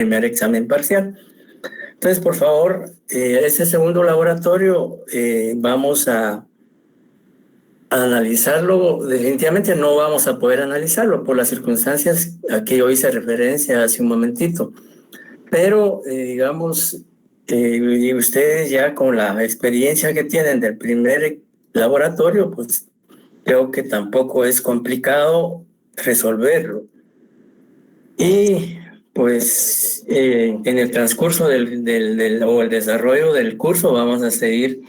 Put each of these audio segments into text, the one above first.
primer examen parcial. Entonces, por favor, ese segundo laboratorio vamos a analizarlo. Definitivamente no vamos a poder analizarlo por las circunstancias a que yo hice referencia hace un momentito. Pero, digamos, y ustedes ya con la experiencia que tienen del primer laboratorio, pues creo que tampoco es complicado resolverlo. Y pues en el transcurso o el desarrollo del curso vamos a seguir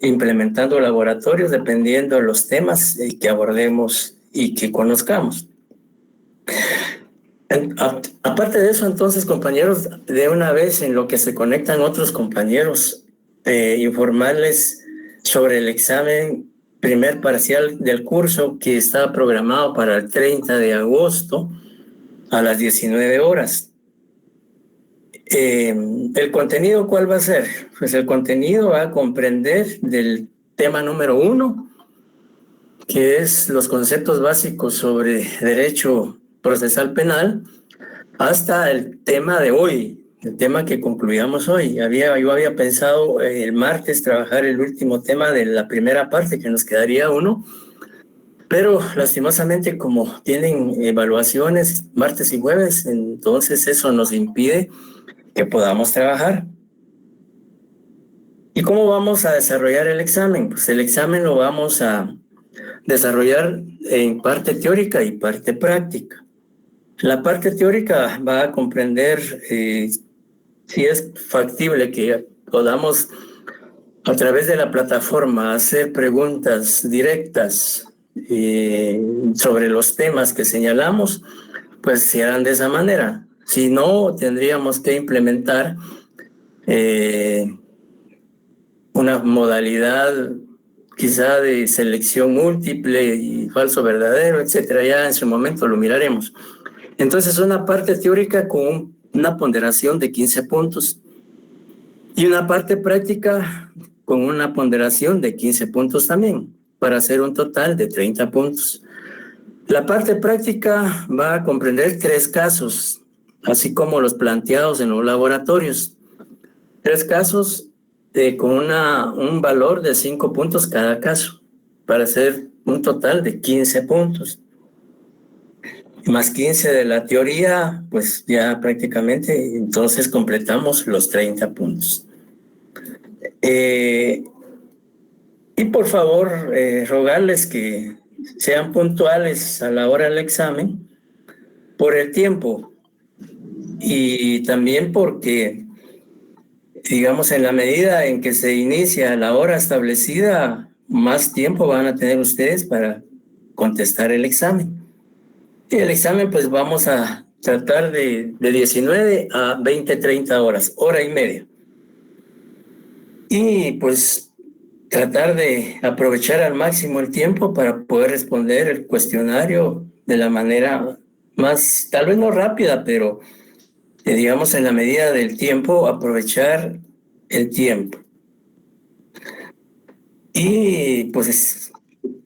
implementando laboratorios dependiendo de los temas que abordemos y que conozcamos. Aparte de eso, entonces, compañeros, de una vez en lo que se conectan otros compañeros, informarles sobre el examen primer parcial del curso que está programado para el 30 de agosto a las 19 horas. ¿El contenido cuál va a ser? Pues el contenido va a comprender del tema número 1, que es los conceptos básicos sobre derecho procesal penal, hasta el tema de hoy, el tema que concluíamos hoy. Yo había pensado el martes trabajar el último tema de la primera parte, que nos quedaría uno, pero lastimosamente como tienen evaluaciones martes y jueves, entonces eso nos impide que podamos trabajar. ¿Y cómo vamos a desarrollar el examen? Pues el examen lo vamos a desarrollar en parte teórica y parte práctica. La parte teórica va a comprender si es factible que podamos a través de la plataforma hacer preguntas directas sobre los temas que señalamos, pues se harán de esa manera. Si no, tendríamos que implementar una modalidad quizá de selección múltiple y falso verdadero, etcétera. Ya en su momento lo miraremos. Entonces, una parte teórica con una ponderación de 15 puntos y una parte práctica con una ponderación de 15 puntos también, para hacer un total de 30 puntos. La parte práctica va a comprender 3 casos, así como los planteados en los laboratorios. 3 casos con un valor de 5 puntos cada caso, para hacer un total de 15 puntos. Más 15 de la teoría, pues ya prácticamente entonces completamos los 30 puntos. Y por favor, rogarles que sean puntuales a la hora del examen por el tiempo y también porque, digamos, en la medida en que se inicia la hora establecida, más tiempo van a tener ustedes para contestar el examen. Y el examen, pues vamos a tratar de 19 a 20, 30 horas, hora y media. Y pues tratar de aprovechar al máximo el tiempo para poder responder el cuestionario de la manera más, tal vez no rápida, pero digamos en la medida del tiempo, aprovechar el tiempo. Y pues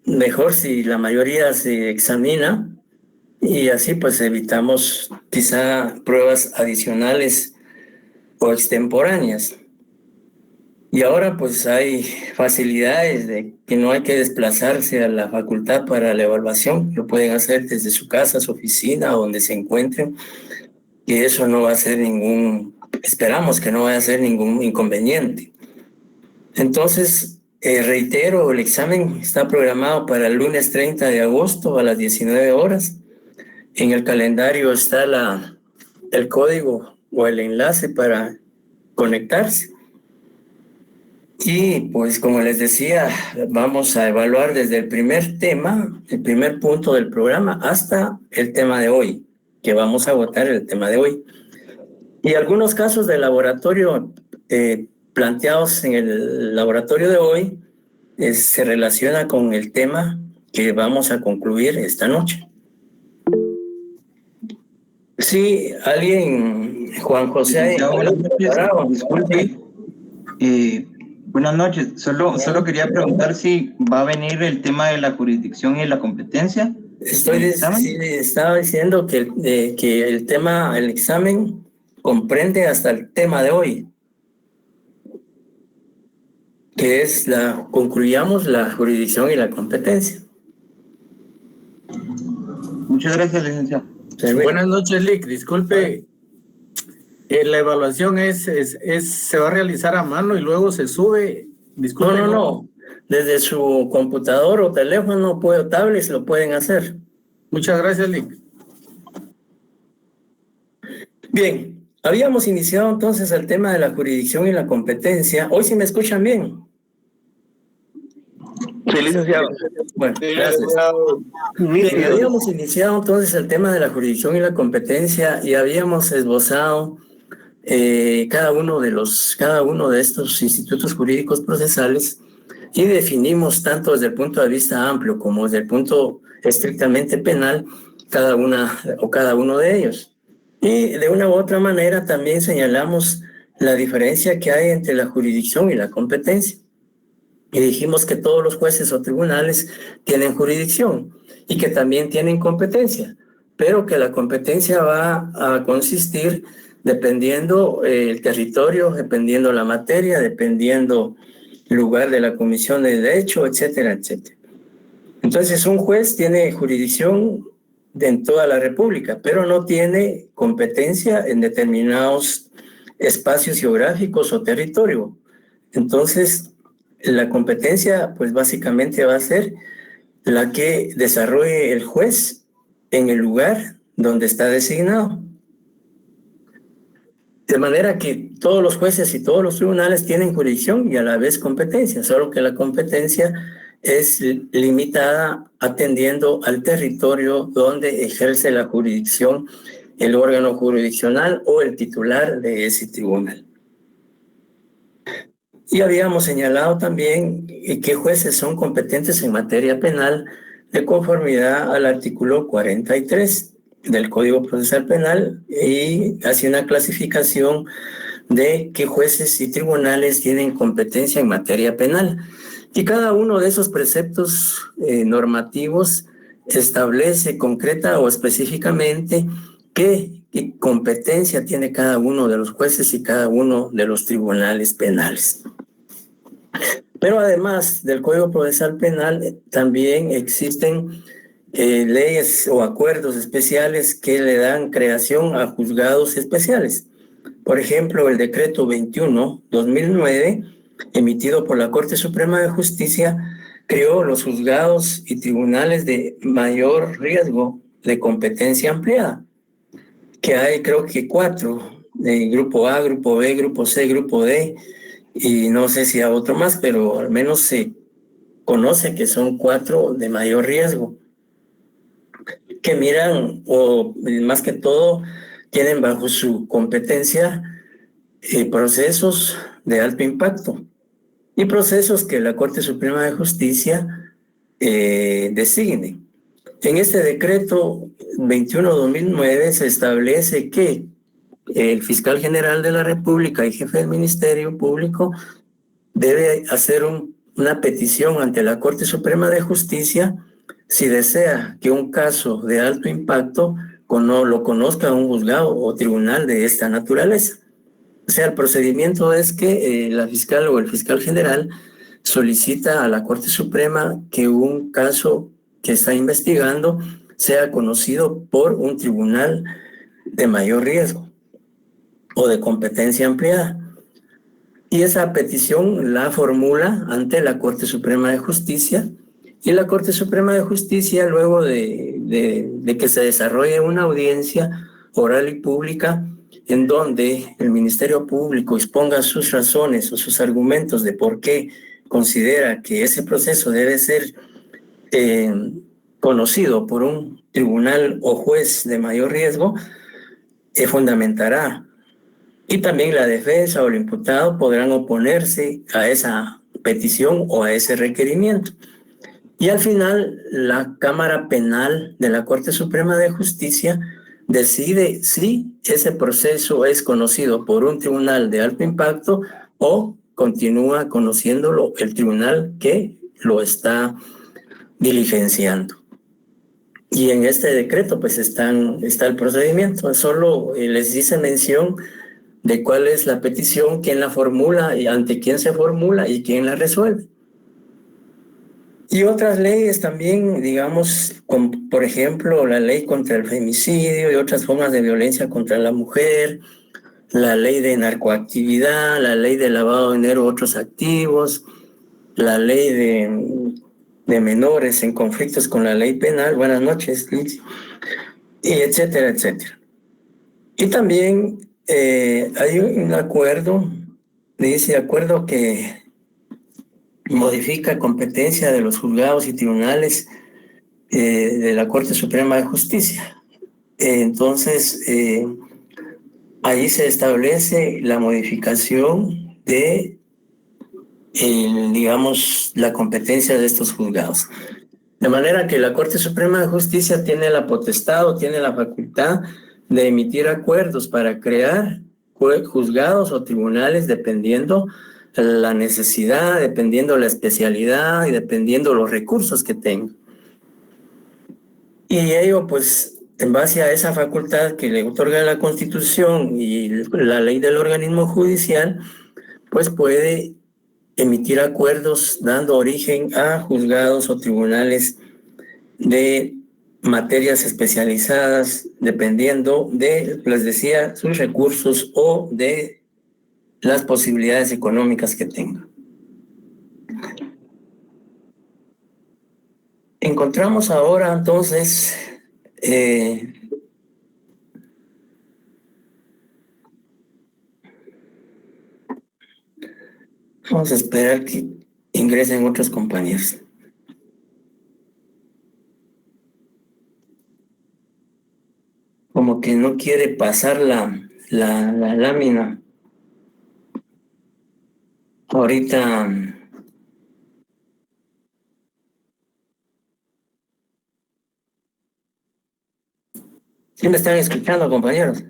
mejor si la mayoría se examina y así pues evitamos quizá pruebas adicionales o extemporáneas. Y ahora pues hay facilidades de que no hay que desplazarse a la facultad para la evaluación, lo pueden hacer desde su casa, su oficina, donde se encuentren, y eso no va a ser esperamos que no vaya a ser ningún inconveniente. Entonces, reitero, el examen está programado para el lunes 30 de agosto a las 19 horas. En el calendario está el código o el enlace para conectarse. Y pues como les decía, vamos a evaluar desde el primer tema, el primer punto del programa, hasta el tema de hoy, que vamos a votar el tema de hoy. Y algunos casos de laboratorio planteados en el laboratorio de hoy se relaciona con el tema que vamos a concluir esta noche. Sí, alguien, Juan José. Buenas noches, disculpe. Buenas noches, solo quería preguntar si va a venir el tema de la jurisdicción y la competencia. Estaba diciendo que el tema, el examen comprende hasta el tema de hoy, que es concluyamos la jurisdicción y la competencia. Muchas gracias, licenciado. Buenas noches, Lic. Disculpe, la evaluación se va a realizar a mano y luego se sube. Disculpe. No. Desde su computador o teléfono o tablet lo pueden hacer. Muchas gracias, Lic. Bien, habíamos iniciado entonces el tema de la jurisdicción y la competencia. Hoy sí me escuchan bien. Sí, licenciado. Bueno, gracias. Bien, habíamos iniciado entonces el tema de la jurisdicción y la competencia y habíamos esbozado cada uno de estos institutos jurídicos procesales y definimos tanto desde el punto de vista amplio como desde el punto estrictamente penal cada uno de ellos. Y de una u otra manera también señalamos la diferencia que hay entre la jurisdicción y la competencia. Y dijimos que todos los jueces o tribunales tienen jurisdicción y que también tienen competencia, pero que la competencia va a consistir dependiendo el territorio, dependiendo la materia, dependiendo el lugar de la comisión de derecho, etcétera, etcétera. Entonces, un juez tiene jurisdicción en toda la República, pero no tiene competencia en determinados espacios geográficos o territorio. Entonces, la competencia, pues básicamente va a ser la que desarrolle el juez en el lugar donde está designado. De manera que todos los jueces y todos los tribunales tienen jurisdicción y a la vez competencia, solo que la competencia es limitada atendiendo al territorio donde ejerce la jurisdicción el órgano jurisdiccional o el titular de ese tribunal. Y habíamos señalado también qué jueces son competentes en materia penal de conformidad al artículo 43 del Código Procesal Penal y hace una clasificación de qué jueces y tribunales tienen competencia en materia penal. Y cada uno de esos preceptos normativos establece concreta o específicamente qué competencia tiene cada uno de los jueces y cada uno de los tribunales penales. Pero además del Código Procesal Penal, también existen leyes o acuerdos especiales que le dan creación a juzgados especiales. Por ejemplo, el decreto 21/2009, emitido por la Corte Suprema de Justicia, creó los juzgados y tribunales de mayor riesgo de competencia ampliada, que hay creo que 4, grupo A, grupo B, grupo C, grupo D, y no sé si hay otro más, pero al menos se conoce que son 4 de mayor riesgo, que miran, o más que todo, tienen bajo su competencia procesos de alto impacto y procesos que la Corte Suprema de Justicia designe. En este decreto 21/2009 se establece que el fiscal general de la República y jefe del Ministerio Público debe hacer una petición ante la Corte Suprema de Justicia si desea que un caso de alto impacto lo conozca un juzgado o tribunal de esta naturaleza. O sea, el procedimiento es que la fiscal o el fiscal general solicita a la Corte Suprema que un caso que está investigando sea conocido por un tribunal de mayor riesgo o de competencia ampliada. Y esa petición la formula ante la Corte Suprema de Justicia, y la Corte Suprema de Justicia, luego de que se desarrolle una audiencia oral y pública en donde el Ministerio Público exponga sus razones o sus argumentos de por qué considera que ese proceso debe ser conocido por un tribunal o juez de mayor riesgo, fundamentará. Y también la defensa o el imputado podrán oponerse a esa petición o a ese requerimiento. Y al final, la Cámara Penal de la Corte Suprema de Justicia decide si ese proceso es conocido por un tribunal de alto impacto o continúa conociéndolo el tribunal que lo está diligenciando. Y en este decreto pues está el procedimiento. Solo les hice mención de cuál es la petición, quién la formula y ante quién se formula y quién la resuelve. Y otras leyes también, digamos, por ejemplo, la ley contra el femicidio y otras formas de violencia contra la mujer, la ley de narcoactividad, la ley de lavado de dinero u otros activos, la ley de menores en conflictos con la ley penal. Buenas noches, Liz. Y etcétera, etcétera. Y también hay un acuerdo, dice acuerdo que modifica competencia de los juzgados y tribunales de la Corte Suprema de Justicia. Entonces, ahí se establece la modificación de, digamos, la competencia de estos juzgados. De manera que la Corte Suprema de Justicia tiene la potestad o tiene la facultad de emitir acuerdos para crear juzgados o tribunales dependiendo la necesidad, dependiendo la especialidad y dependiendo los recursos que tenga. Y ello, pues, en base a esa facultad que le otorga la Constitución y la ley del organismo judicial, pues puede emitir acuerdos dando origen a juzgados o tribunales de materias especializadas dependiendo de, les decía, sus recursos o de las posibilidades económicas que tenga. Encontramos ahora entonces vamos a esperar que ingresen otros compañeros. Como que no quiere pasar la lámina. Ahorita ¿sí me están escuchando, compañeros?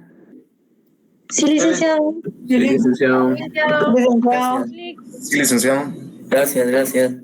Sí, licenciado. Sí, licenciado. Licenciado. Sí, licenciado. Gracias, gracias.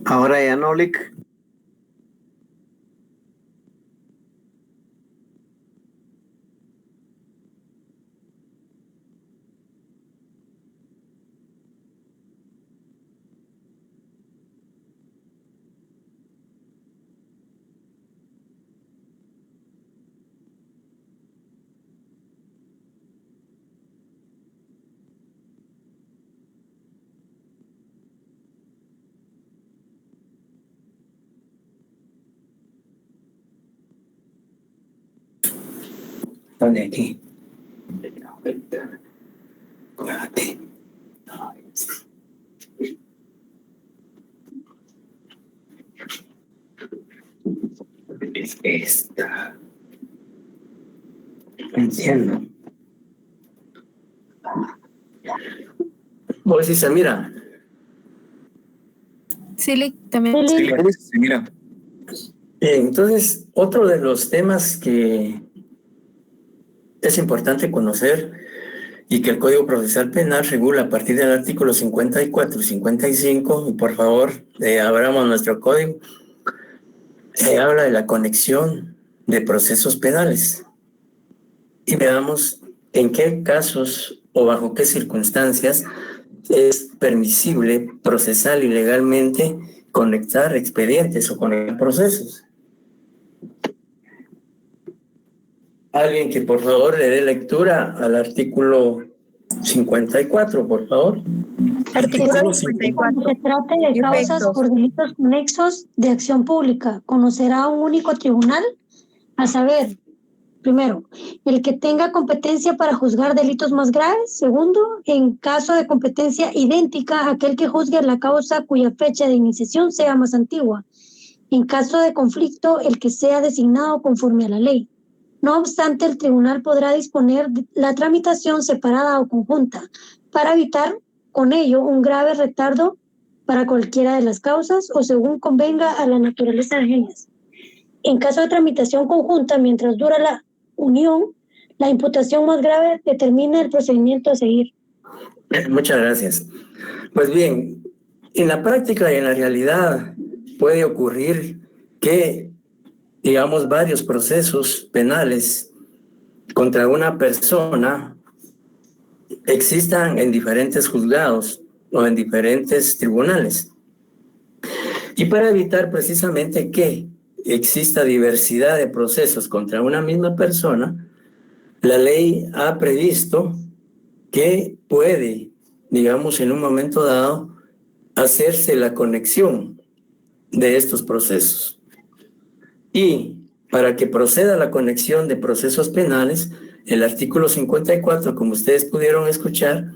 Ahora ya no, Lic. ¿Dónde aquí? Es esta. Entiendo. Vos sí se mira. Sí, Lic, también. Sí, sí, mira. Bien, entonces, otro de los temas que es importante conocer y que el Código Procesal Penal regula a partir del artículo 54 y 55, y por favor, abramos nuestro código, se habla de la conexión de procesos penales. Y veamos en qué casos o bajo qué circunstancias es permisible procesal y legalmente conectar expedientes o conectar procesos. Alguien que por favor le dé lectura al artículo 54, por favor. Artículo 54. Se trata de causas por delitos conexos de acción pública. Conocerá un único tribunal, a saber, primero, el que tenga competencia para juzgar delitos más graves. Segundo, en caso de competencia idéntica, aquel que juzgue la causa cuya fecha de iniciación sea más antigua. En caso de conflicto, el que sea designado conforme a la ley. No obstante, el tribunal podrá disponer de la tramitación separada o conjunta para evitar con ello un grave retardo para cualquiera de las causas o según convenga a la naturaleza ajenas. En caso de tramitación conjunta, mientras dura la unión, la imputación más grave determina el procedimiento a seguir. Muchas gracias. Pues bien, en la práctica y en la realidad puede ocurrir que, digamos, varios procesos penales contra una persona existan en diferentes juzgados o en diferentes tribunales. Y para evitar precisamente que exista diversidad de procesos contra una misma persona, la ley ha previsto que puede, digamos, en un momento dado, hacerse la conexión de estos procesos. Y para que proceda la conexión de procesos penales, el artículo 54, como ustedes pudieron escuchar,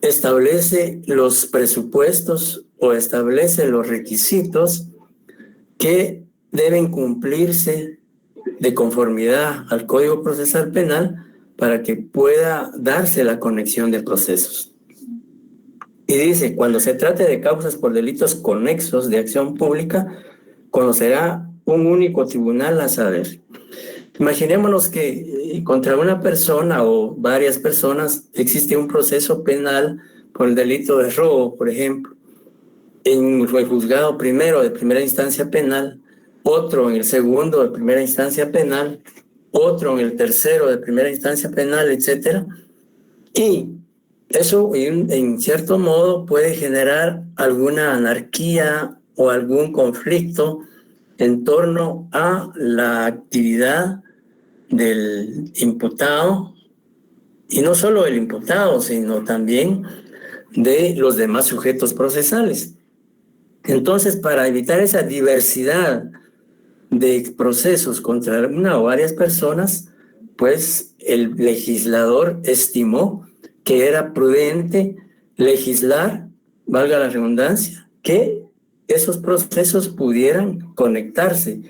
establece los presupuestos o establece los requisitos que deben cumplirse de conformidad al Código Procesal Penal para que pueda darse la conexión de procesos. Y dice, cuando se trate de causas por delitos conexos de acción pública, conocerá un único tribunal a saber. Imaginémonos que contra una persona o varias personas existe un proceso penal por el delito de robo, por ejemplo, en el juzgado primero de primera instancia penal, otro en el segundo de primera instancia penal, otro en el tercero de primera instancia penal, etcétera. Y eso en cierto modo puede generar alguna anarquía o algún conflicto en torno a la actividad del imputado, y no solo el imputado, sino también de los demás sujetos procesales. Entonces, para evitar esa diversidad de procesos contra una o varias personas, pues el legislador estimó que era prudente legislar, valga la redundancia, que esos procesos pudieran conectarse.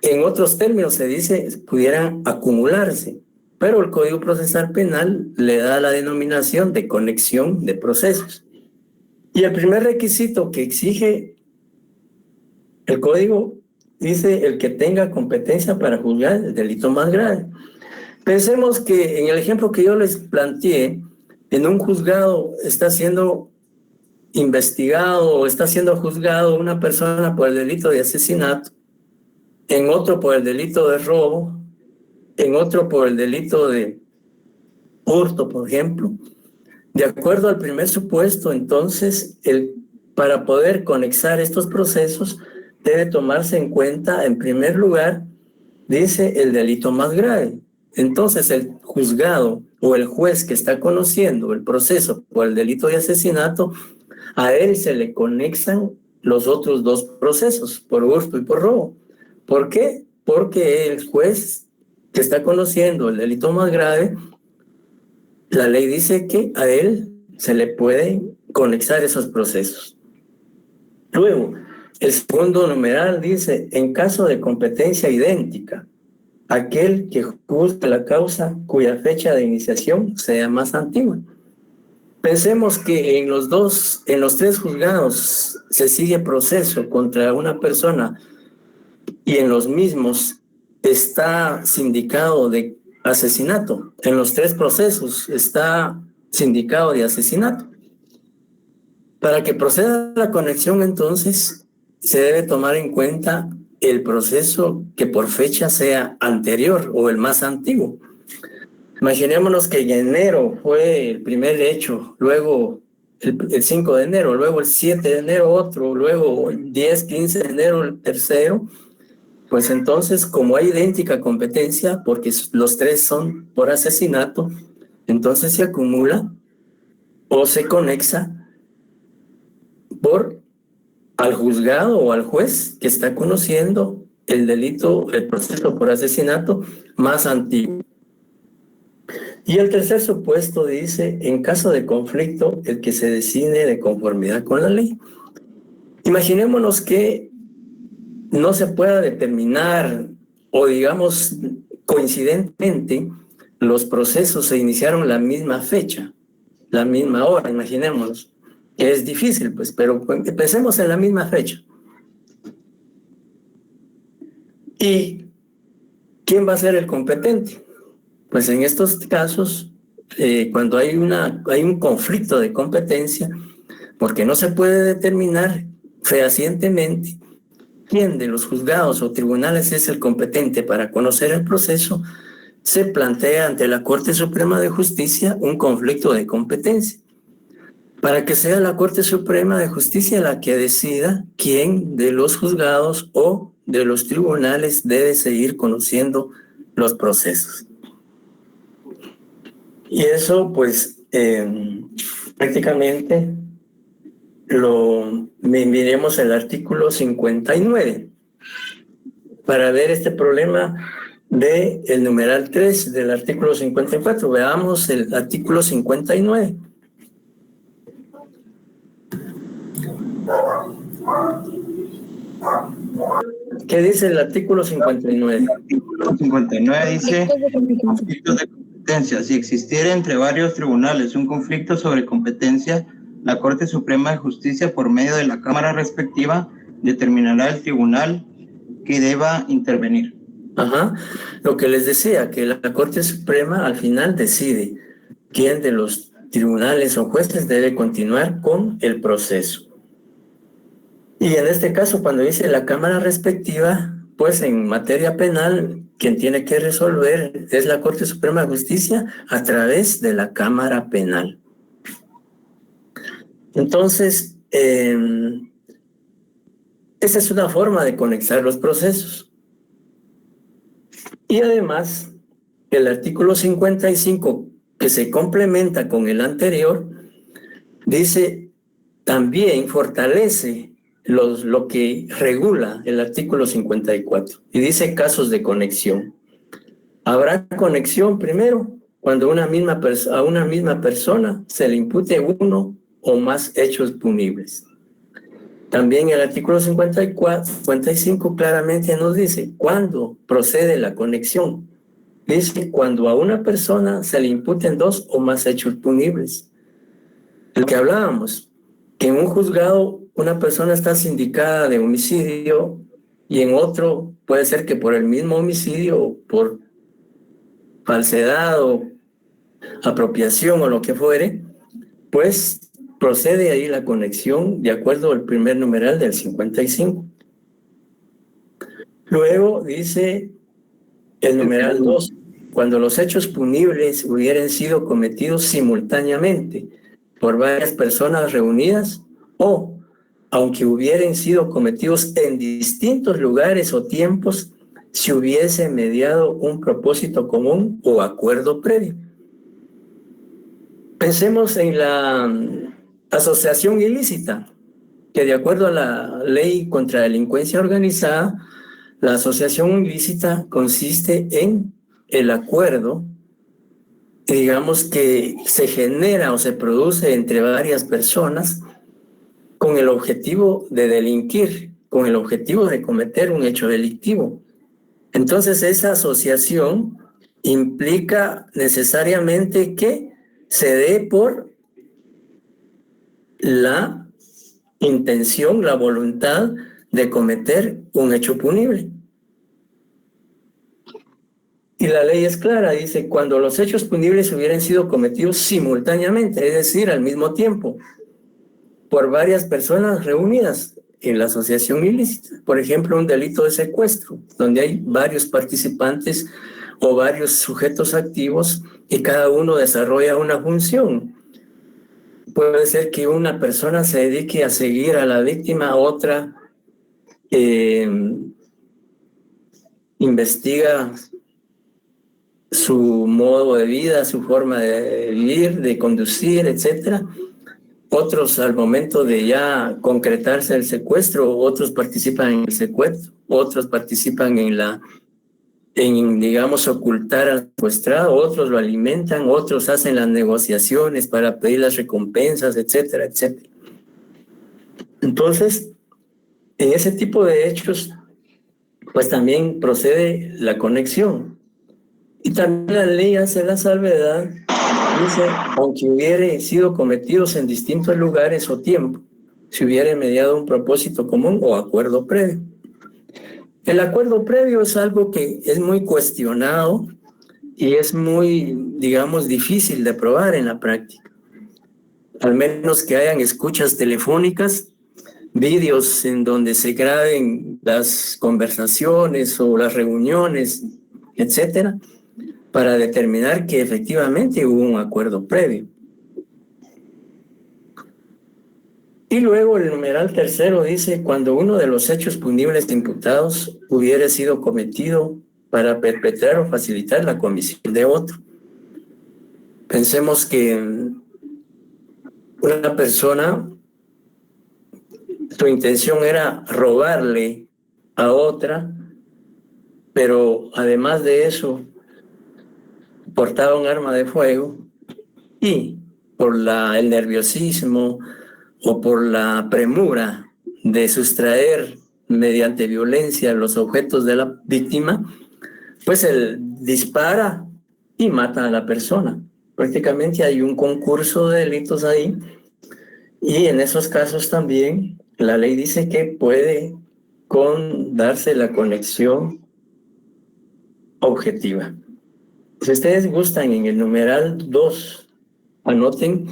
En otros términos se dice pudieran acumularse, pero el Código Procesal Penal le da la denominación de conexión de procesos. Y el primer requisito que exige el Código dice el que tenga competencia para juzgar el delito más grave. Pensemos que en el ejemplo que yo les planteé, en un juzgado está siendo investigado o está siendo juzgado una persona por el delito de asesinato, en otro por el delito de robo, en otro por el delito de hurto, por ejemplo. De acuerdo al primer supuesto, entonces, para poder conexar estos procesos, debe tomarse en cuenta, en primer lugar, dice el delito más grave. Entonces, el juzgado o el juez que está conociendo el proceso por el delito de asesinato, a él se le conexan los otros dos procesos, por hurto y por robo. ¿Por qué? Porque el juez que está conociendo el delito más grave, la ley dice que a él se le pueden conexar esos procesos. Luego, el segundo numeral dice, en caso de competencia idéntica, aquel que juzgue la causa cuya fecha de iniciación sea más antigua. Pensemos que en los tres juzgados se sigue proceso contra una persona y en los mismos está sindicado de asesinato. En los tres procesos está sindicado de asesinato. Para que proceda la conexión, entonces, se debe tomar en cuenta el proceso que por fecha sea anterior o el más antiguo. Imaginémonos que en enero fue el primer hecho, luego el 5 de enero, luego el 7 de enero otro, luego el 10, 15 de enero el tercero. Pues entonces, como hay idéntica competencia, porque los tres son por asesinato, entonces se acumula o se conexa al juzgado o al juez que está conociendo el delito, el proceso por asesinato más antiguo. Y el tercer supuesto dice, en caso de conflicto, el que se designe de conformidad con la ley. Imaginémonos que no se pueda determinar o digamos coincidentemente, los procesos se iniciaron la misma fecha, la misma hora, imaginémonos. Es difícil, pues, pero empecemos en la misma fecha. ¿Y quién va a ser el competente? Pues en estos casos, cuando hay un conflicto de competencia, porque no se puede determinar fehacientemente quién de los juzgados o tribunales es el competente para conocer el proceso, se plantea ante la Corte Suprema de Justicia un conflicto de competencia, para que sea la Corte Suprema de Justicia la que decida quién de los juzgados o de los tribunales debe seguir conociendo los procesos. Y eso, pues, prácticamente miremos el artículo 59 para ver este problema del numeral 3 del artículo 54. Veamos el artículo 59. ¿Qué dice el artículo 59? El artículo 59 dice conflictos de competencia. Si existiera entre varios tribunales un conflicto sobre competencia, la Corte Suprema de Justicia, por medio de la Cámara respectiva, determinará el tribunal que deba intervenir. Ajá. Lo que les decía, que la Corte Suprema al final decide quién de los tribunales o jueces debe continuar con el proceso. Y en este caso, cuando dice la Cámara respectiva, pues en materia penal, quien tiene que resolver es la Corte Suprema de Justicia a través de la Cámara Penal. Entonces, esa es una forma de conectar los procesos. Y además, el artículo 55, que se complementa con el anterior, dice, también fortalece lo que regula el artículo 54. Y dice casos de conexión. Habrá conexión primero cuando a una misma persona se le impute uno o más hechos punibles. También el artículo 55 claramente nos dice cuándo procede la conexión. Dice cuando a una persona se le imputen dos o más hechos punibles. Lo que hablábamos, que en un juzgado una persona está sindicada de homicidio y en otro puede ser que por el mismo homicidio o por falsedad o apropiación o lo que fuere, pues procede ahí la conexión de acuerdo al primer numeral del 55. Luego dice el numeral 2, cuando los hechos punibles hubieran sido cometidos simultáneamente por varias personas reunidas o, aunque hubieran sido cometidos en distintos lugares o tiempos, si hubiese mediado un propósito común o acuerdo previo. Pensemos en la asociación ilícita, que de acuerdo a la ley contra la delincuencia organizada, la asociación ilícita consiste en el acuerdo, digamos, que se genera o se produce entre varias personas con el objetivo de delinquir, con el objetivo de cometer un hecho delictivo. Entonces, esa asociación implica necesariamente que se dé por la intención, la voluntad de cometer un hecho punible. Y la ley es clara, dice, cuando los hechos punibles hubieran sido cometidos simultáneamente, es decir, al mismo tiempo, por varias personas reunidas en la asociación ilícita. Por ejemplo, un delito de secuestro, donde hay varios participantes o varios sujetos activos y cada uno desarrolla una función. Puede ser que una persona se dedique a seguir a la víctima, otra investiga su modo de vida, su forma de vivir, de conducir, etcétera. Otros al momento de ya concretarse el secuestro, otros participan en el secuestro, otros participan digamos, ocultar al secuestrado, otros lo alimentan, otros hacen las negociaciones para pedir las recompensas, etcétera, etcétera. Entonces, en ese tipo de hechos, pues también procede la conexión. Y también la ley hace la salvedad, dice, aunque hubiere sido cometidos en distintos lugares o tiempo, si hubiere mediado un propósito común o acuerdo previo. El acuerdo previo es algo que es muy cuestionado y es muy, digamos, difícil de probar en la práctica. Al menos que hayan escuchas telefónicas, vídeos en donde se graben las conversaciones o las reuniones, etcétera, para determinar que efectivamente hubo un acuerdo previo. Y luego el numeral tercero dice, cuando uno de los hechos punibles imputados hubiere sido cometido para perpetrar o facilitar la comisión de otro. Pensemos que una persona, su intención era robarle a otra, pero además de eso, portaba un arma de fuego y por el nerviosismo o por la premura de sustraer mediante violencia los objetos de la víctima, pues él dispara y mata a la persona. Prácticamente hay un concurso de delitos ahí y en esos casos también la ley dice que puede darse la conexión objetiva. Si ustedes gustan, en el numeral 2, anoten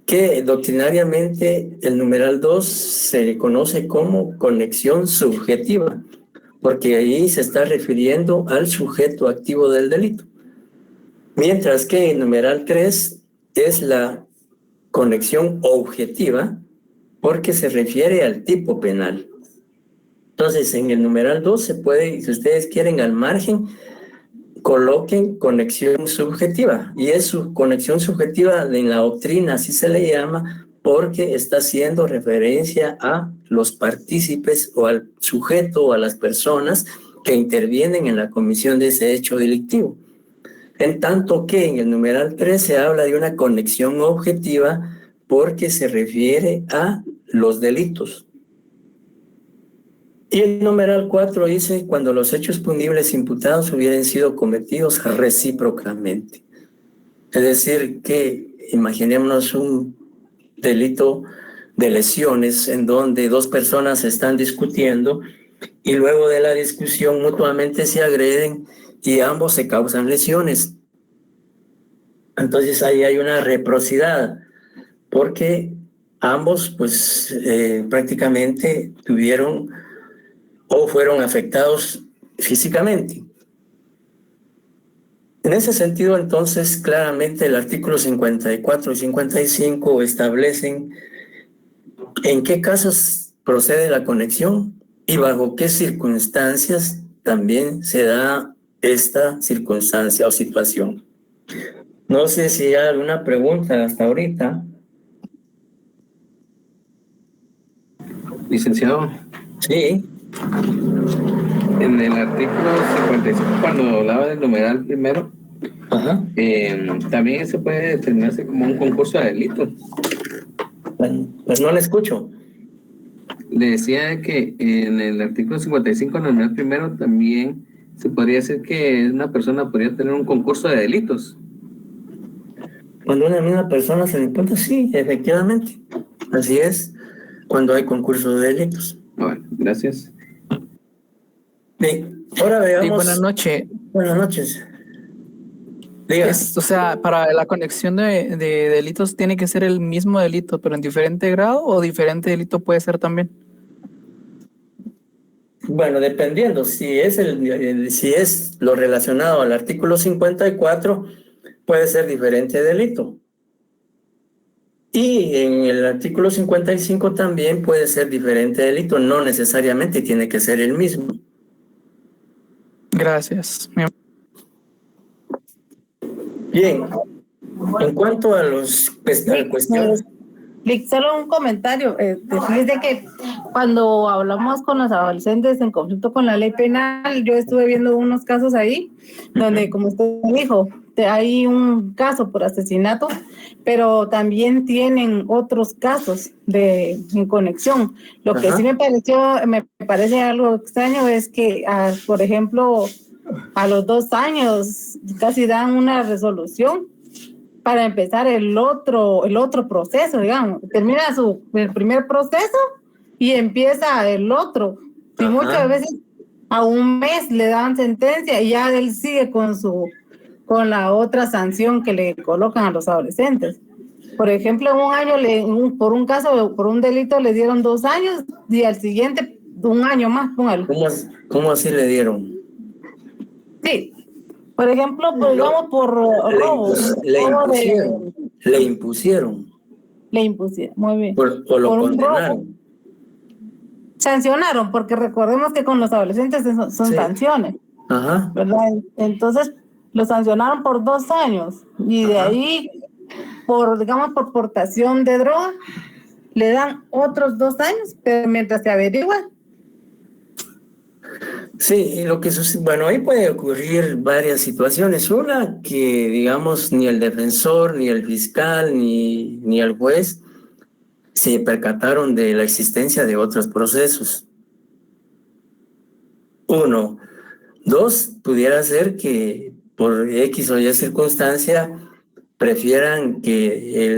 que doctrinariamente el numeral 2 se le conoce como conexión subjetiva, porque ahí se está refiriendo al sujeto activo del delito. Mientras que el numeral 3 es la conexión objetiva, porque se refiere al tipo penal. Entonces, en el numeral 2 se puede, si ustedes quieren, al margen, coloquen conexión subjetiva, y es su conexión subjetiva en la doctrina, así se le llama, porque está haciendo referencia a los partícipes o al sujeto o a las personas que intervienen en la comisión de ese hecho delictivo. En tanto que en el numeral 3 se habla de una conexión objetiva porque se refiere a los delitos. Y el numeral 4 dice, cuando los hechos punibles imputados hubieran sido cometidos recíprocamente. Es decir, que imaginémonos un delito de lesiones en donde dos personas están discutiendo y luego de la discusión mutuamente se agreden y ambos se causan lesiones. Entonces ahí hay una reciprocidad, porque ambos pues prácticamente tuvieron o fueron afectados físicamente. En ese sentido, entonces, claramente el artículo 54 y 55 establecen en qué casos procede la conexión y bajo qué circunstancias también se da esta circunstancia o situación. No sé si hay alguna pregunta hasta ahorita. Licenciado. Sí. En el artículo 55, cuando hablaba del numeral primero, también se puede determinarse como un concurso de delito. Pues no le escucho. Le decía que en el artículo 55, en el numeral primero, también se podría decir que una persona podría tener un concurso de delitos. Cuando una misma persona se le encuentra, sí, efectivamente. Así es, cuando hay concurso de delitos. Bueno, gracias. Bien, ahora veamos. Sí, buenas noches. Buenas noches. Diga. O sea, para la conexión de delitos tiene que ser el mismo delito, pero en diferente grado, o diferente delito puede ser también. Bueno, dependiendo, si es lo relacionado al artículo 54, puede ser diferente delito. Y en el artículo 55 también puede ser diferente delito, no necesariamente tiene que ser el mismo. Gracias. Bien, en cuanto a las cuestiones... Solo un comentario, decirles de que cuando hablamos con los adolescentes en conflicto con la ley penal, yo estuve viendo unos casos ahí, donde, como usted dijo, hay un caso por asesinato, pero también tienen otros casos en conexión. Lo que sí me parece algo extraño es que, por ejemplo, a los 2 años casi dan una resolución para empezar el otro proceso, digamos. Termina el primer proceso y empieza el otro. Y muchas veces a un mes le dan sentencia y ya él sigue con la otra sanción que le colocan a los adolescentes. Por ejemplo, un año por un caso, por un delito le dieron 2 años y al siguiente 1 año más, póngalo. ¿Cómo así le dieron? Sí. Por ejemplo, pues, digamos por robo. Le impusieron. Le impusieron, muy bien. O lo condenaron. Sancionaron, porque recordemos que con los adolescentes son Sí. sanciones. Ajá. ¿Verdad? Entonces, lo sancionaron por 2 años y de ahí, por portación de droga, le dan otros 2 años, pero mientras se averigua. Sí, y lo que sucede, bueno, ahí puede ocurrir varias situaciones. Una, que digamos ni el defensor, ni el fiscal, ni el juez se percataron de la existencia de otros procesos. 1. 2, pudiera ser que por X o Y circunstancia prefieran que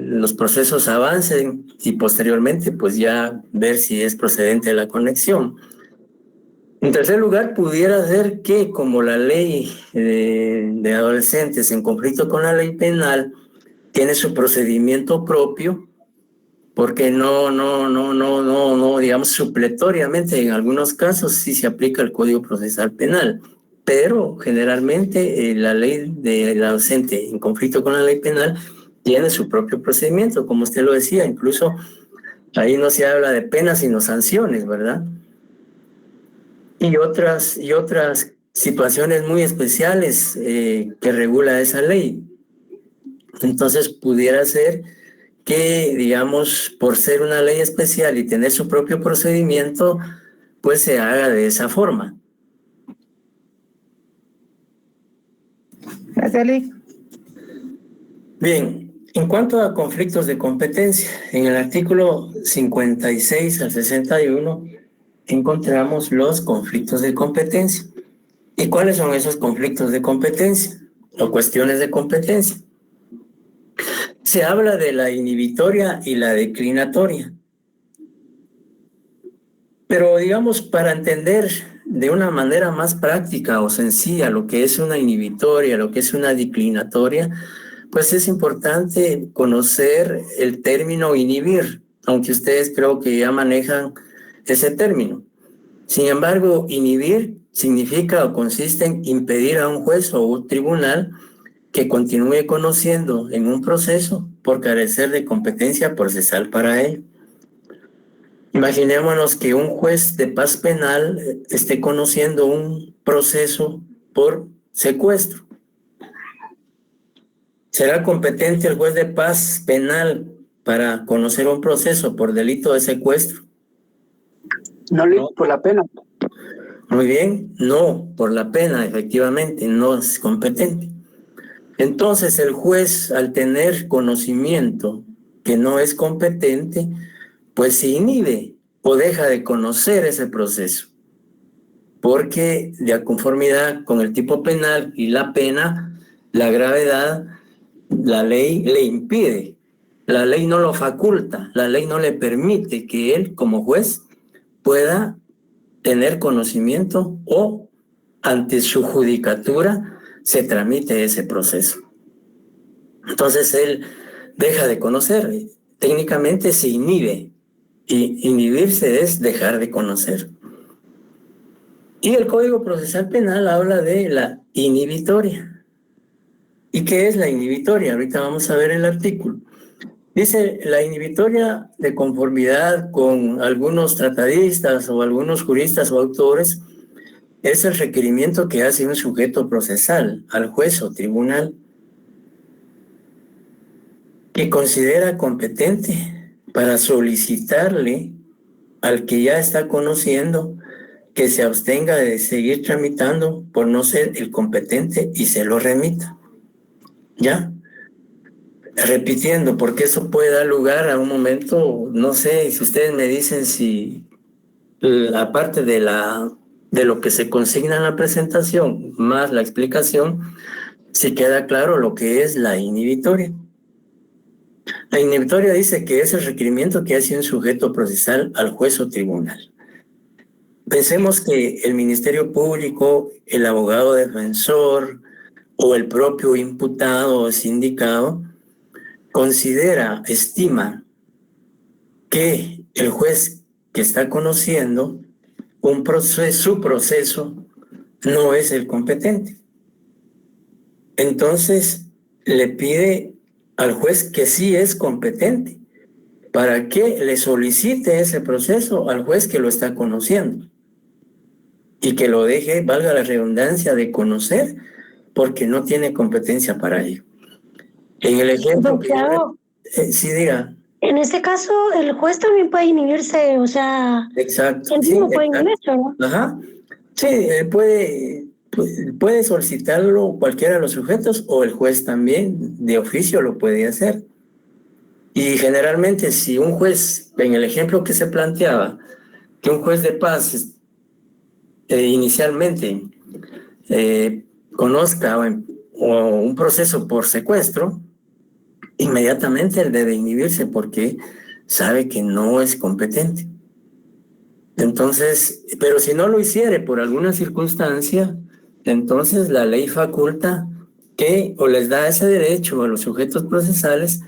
los procesos avancen y posteriormente pues ya ver si es procedente la conexión. En tercer lugar, pudiera ser que como la ley de adolescentes en conflicto con la ley penal tiene su procedimiento propio, porque no, digamos, supletoriamente en algunos casos sí se aplica el Código Procesal Penal, pero generalmente la ley del adolescente en conflicto con la ley penal tiene su propio procedimiento, como usted lo decía, incluso ahí no se habla de penas sino sanciones, ¿verdad? Y otras situaciones muy especiales que regula esa ley. Entonces pudiera ser que, digamos, por ser una ley especial y tener su propio procedimiento, pues se haga de esa forma. Gracias, Lick. Bien, en cuanto a conflictos de competencia, en el artículo 56 al 61 encontramos los conflictos de competencia. ¿Y cuáles son esos conflictos de competencia o cuestiones de competencia? Se habla de la inhibitoria y la declinatoria. Pero digamos, para entender de una manera más práctica o sencilla lo que es una inhibitoria, lo que es una declinatoria, pues es importante conocer el término inhibir, aunque ustedes creo que ya manejan ese término. Sin embargo, inhibir significa o consiste en impedir a un juez o un tribunal que continúe conociendo en un proceso por carecer de competencia procesal para ello. Imaginémonos que un juez de paz penal esté conociendo un proceso por secuestro. ¿Será competente el juez de paz penal para conocer un proceso por delito de secuestro? No, por la pena. Muy bien, no, por la pena, efectivamente, no es competente. Entonces el juez, al tener conocimiento que no es competente, pues se inhibe o deja de conocer ese proceso, porque de conformidad con el tipo penal y la pena, la gravedad, la ley le impide, la ley no lo faculta, la ley no le permite que él como juez pueda tener conocimiento o ante su judicatura se tramite ese proceso. Entonces él deja de conocer, técnicamente se inhibe, y inhibirse es dejar de conocer. Y el Código Procesal Penal habla de la inhibitoria. ¿Y qué es la inhibitoria? Ahorita vamos a ver el artículo. Dice, la inhibitoria, de conformidad con algunos tratadistas o algunos juristas o autores, es el requerimiento que hace un sujeto procesal al juez o tribunal que considera competente para solicitarle al que ya está conociendo que se abstenga de seguir tramitando por no ser el competente y se lo remita. ¿Ya? Repitiendo, porque eso puede dar lugar a un momento, no sé, si ustedes me dicen si aparte de la de lo que se consigna en la presentación, más la explicación, si queda claro lo que es la inhibitoria. La inhibitoria dice que es el requerimiento que hace un sujeto procesal al juez o tribunal. Pensemos que el Ministerio Público, el abogado defensor o el propio imputado o sindicado considera, estima que el juez que está conociendo su proceso no es el competente. Entonces le pide al juez que sí es competente para que le solicite ese proceso al juez que lo está conociendo y que lo deje, valga la redundancia, de conocer, porque no tiene competencia para ello. En el ejemplo sí, diga. En este caso, el juez también puede inhibirse, o sea, exacto, él mismo puede inhibirse, ¿no? Ajá. Sí, puede solicitarlo cualquiera de los sujetos o el juez también de oficio lo puede hacer. Y generalmente si un juez, en el ejemplo que se planteaba, que un juez de paz inicialmente conozca o un proceso por secuestro, inmediatamente él debe inhibirse porque sabe que no es competente. Entonces, pero si no lo hiciere por alguna circunstancia, entonces la ley faculta que o les da ese derecho a los sujetos procesales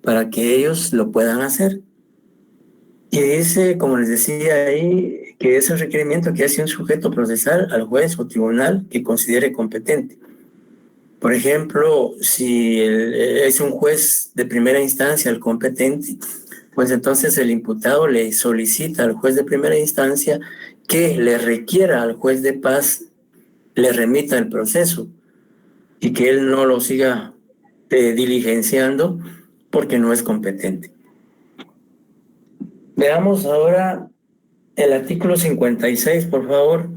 para que ellos lo puedan hacer. Y dice, como les decía ahí, que es el requerimiento que hace un sujeto procesal al juez o tribunal que considere competente. Por ejemplo, si es un juez de primera instancia el competente, pues entonces el imputado le solicita al juez de primera instancia que le requiera al juez de paz, le remita el proceso y que él no lo siga diligenciando porque no es competente. Veamos ahora el artículo 56, por favor.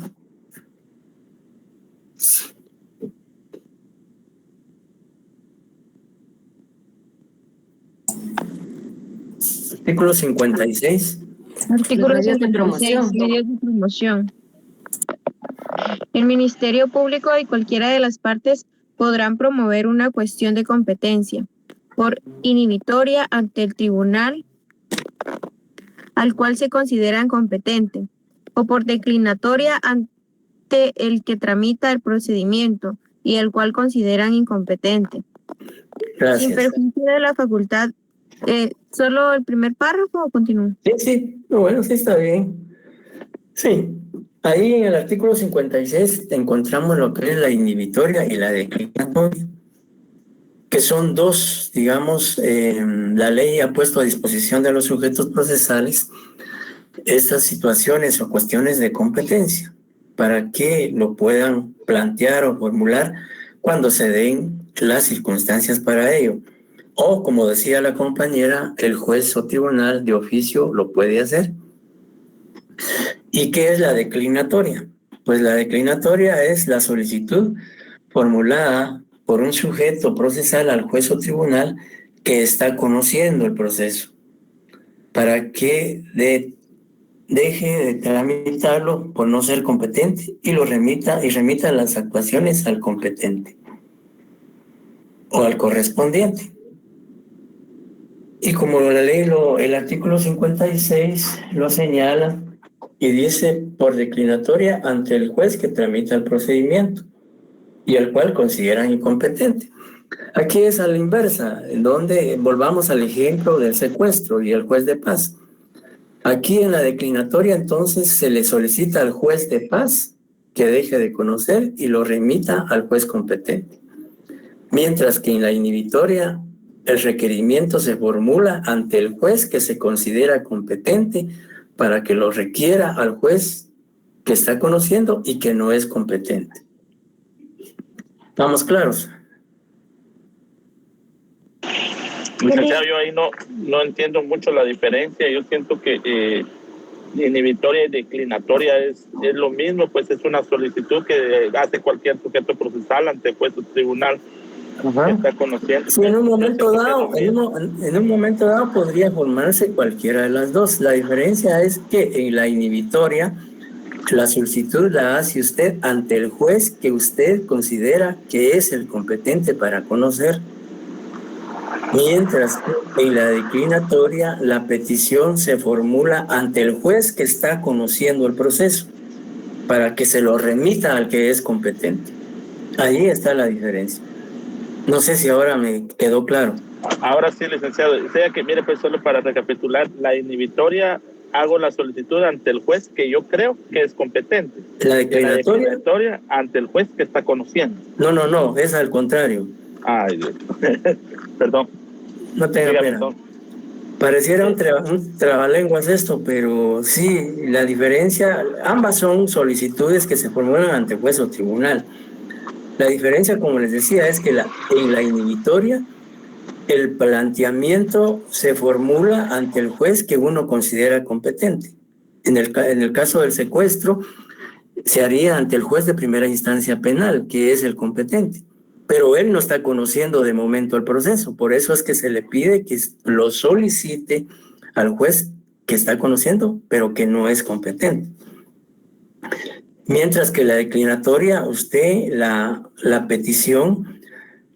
Artículo 56. Artículo 56. Medios de promoción. El Ministerio Público y cualquiera de las partes podrán promover una cuestión de competencia por inhibitoria ante el tribunal al cual se consideran competente o por declinatoria ante el que tramita el procedimiento y el cual consideran incompetente. Gracias. Sin perjuicio de la facultad. ¿Solo el primer párrafo o continúo? Sí, bueno, sí está bien. Sí, ahí en el artículo 56 encontramos lo que es la inhibitoria y la declinatoria, que son dos, digamos, la ley ha puesto a disposición de los sujetos procesales estas situaciones o cuestiones de competencia para que lo puedan plantear o formular cuando se den las circunstancias para ello. O, como decía la compañera, el juez o tribunal de oficio lo puede hacer. ¿Y qué es la declinatoria? Pues la declinatoria es la solicitud formulada por un sujeto procesal al juez o tribunal que está conociendo el proceso para que deje de tramitarlo por no ser competente y lo remita las actuaciones al competente o al correspondiente. Y como la ley, el artículo 56 lo señala y dice por declinatoria ante el juez que tramita el procedimiento y el cual consideran incompetente. Aquí es a la inversa, en donde volvamos al ejemplo del secuestro y el juez de paz. Aquí en la declinatoria entonces se le solicita al juez de paz que deje de conocer y lo remita al juez competente. Mientras que en la inhibitoria el requerimiento se formula ante el juez que se considera competente para que lo requiera al juez que está conociendo y que no es competente. ¿Estamos claros? Licenciado, yo ahí no entiendo mucho la diferencia. Yo siento que inhibitoria y declinatoria es lo mismo, pues es una solicitud que hace cualquier sujeto procesal ante juez o tribunal. Que está conociendo. Sí, en un momento dado podría formarse cualquiera de las dos. La diferencia es que en la inhibitoria La solicitud la hace usted ante el juez que usted considera que es el competente para conocer. Mientras que en la declinatoria la petición se formula ante el juez que está conociendo el proceso para que se lo remita al que es competente. Ahí está la diferencia. No sé si ahora me quedó claro. Ahora sí, licenciado. O sea que, mire, pues solo para recapitular, la inhibitoria hago la solicitud ante el juez que yo creo que es competente. La declinatoria, la declinatoria ante el juez que está conociendo. No, es al contrario. Ay, Dios. Perdón. No tenga pena. Perdón. Pareciera un trabalenguas esto, pero sí, la diferencia, ambas son solicitudes que se formulan ante juez o tribunal. La diferencia, como les decía, es que en la inhibitoria el planteamiento se formula ante el juez que uno considera competente. En el caso del secuestro, se haría ante el juez de primera instancia penal, que es el competente. Pero él no está conociendo de momento el proceso. Por eso es que se le pide que lo solicite al juez que está conociendo, pero que no es competente. Mientras que la declinatoria, usted la petición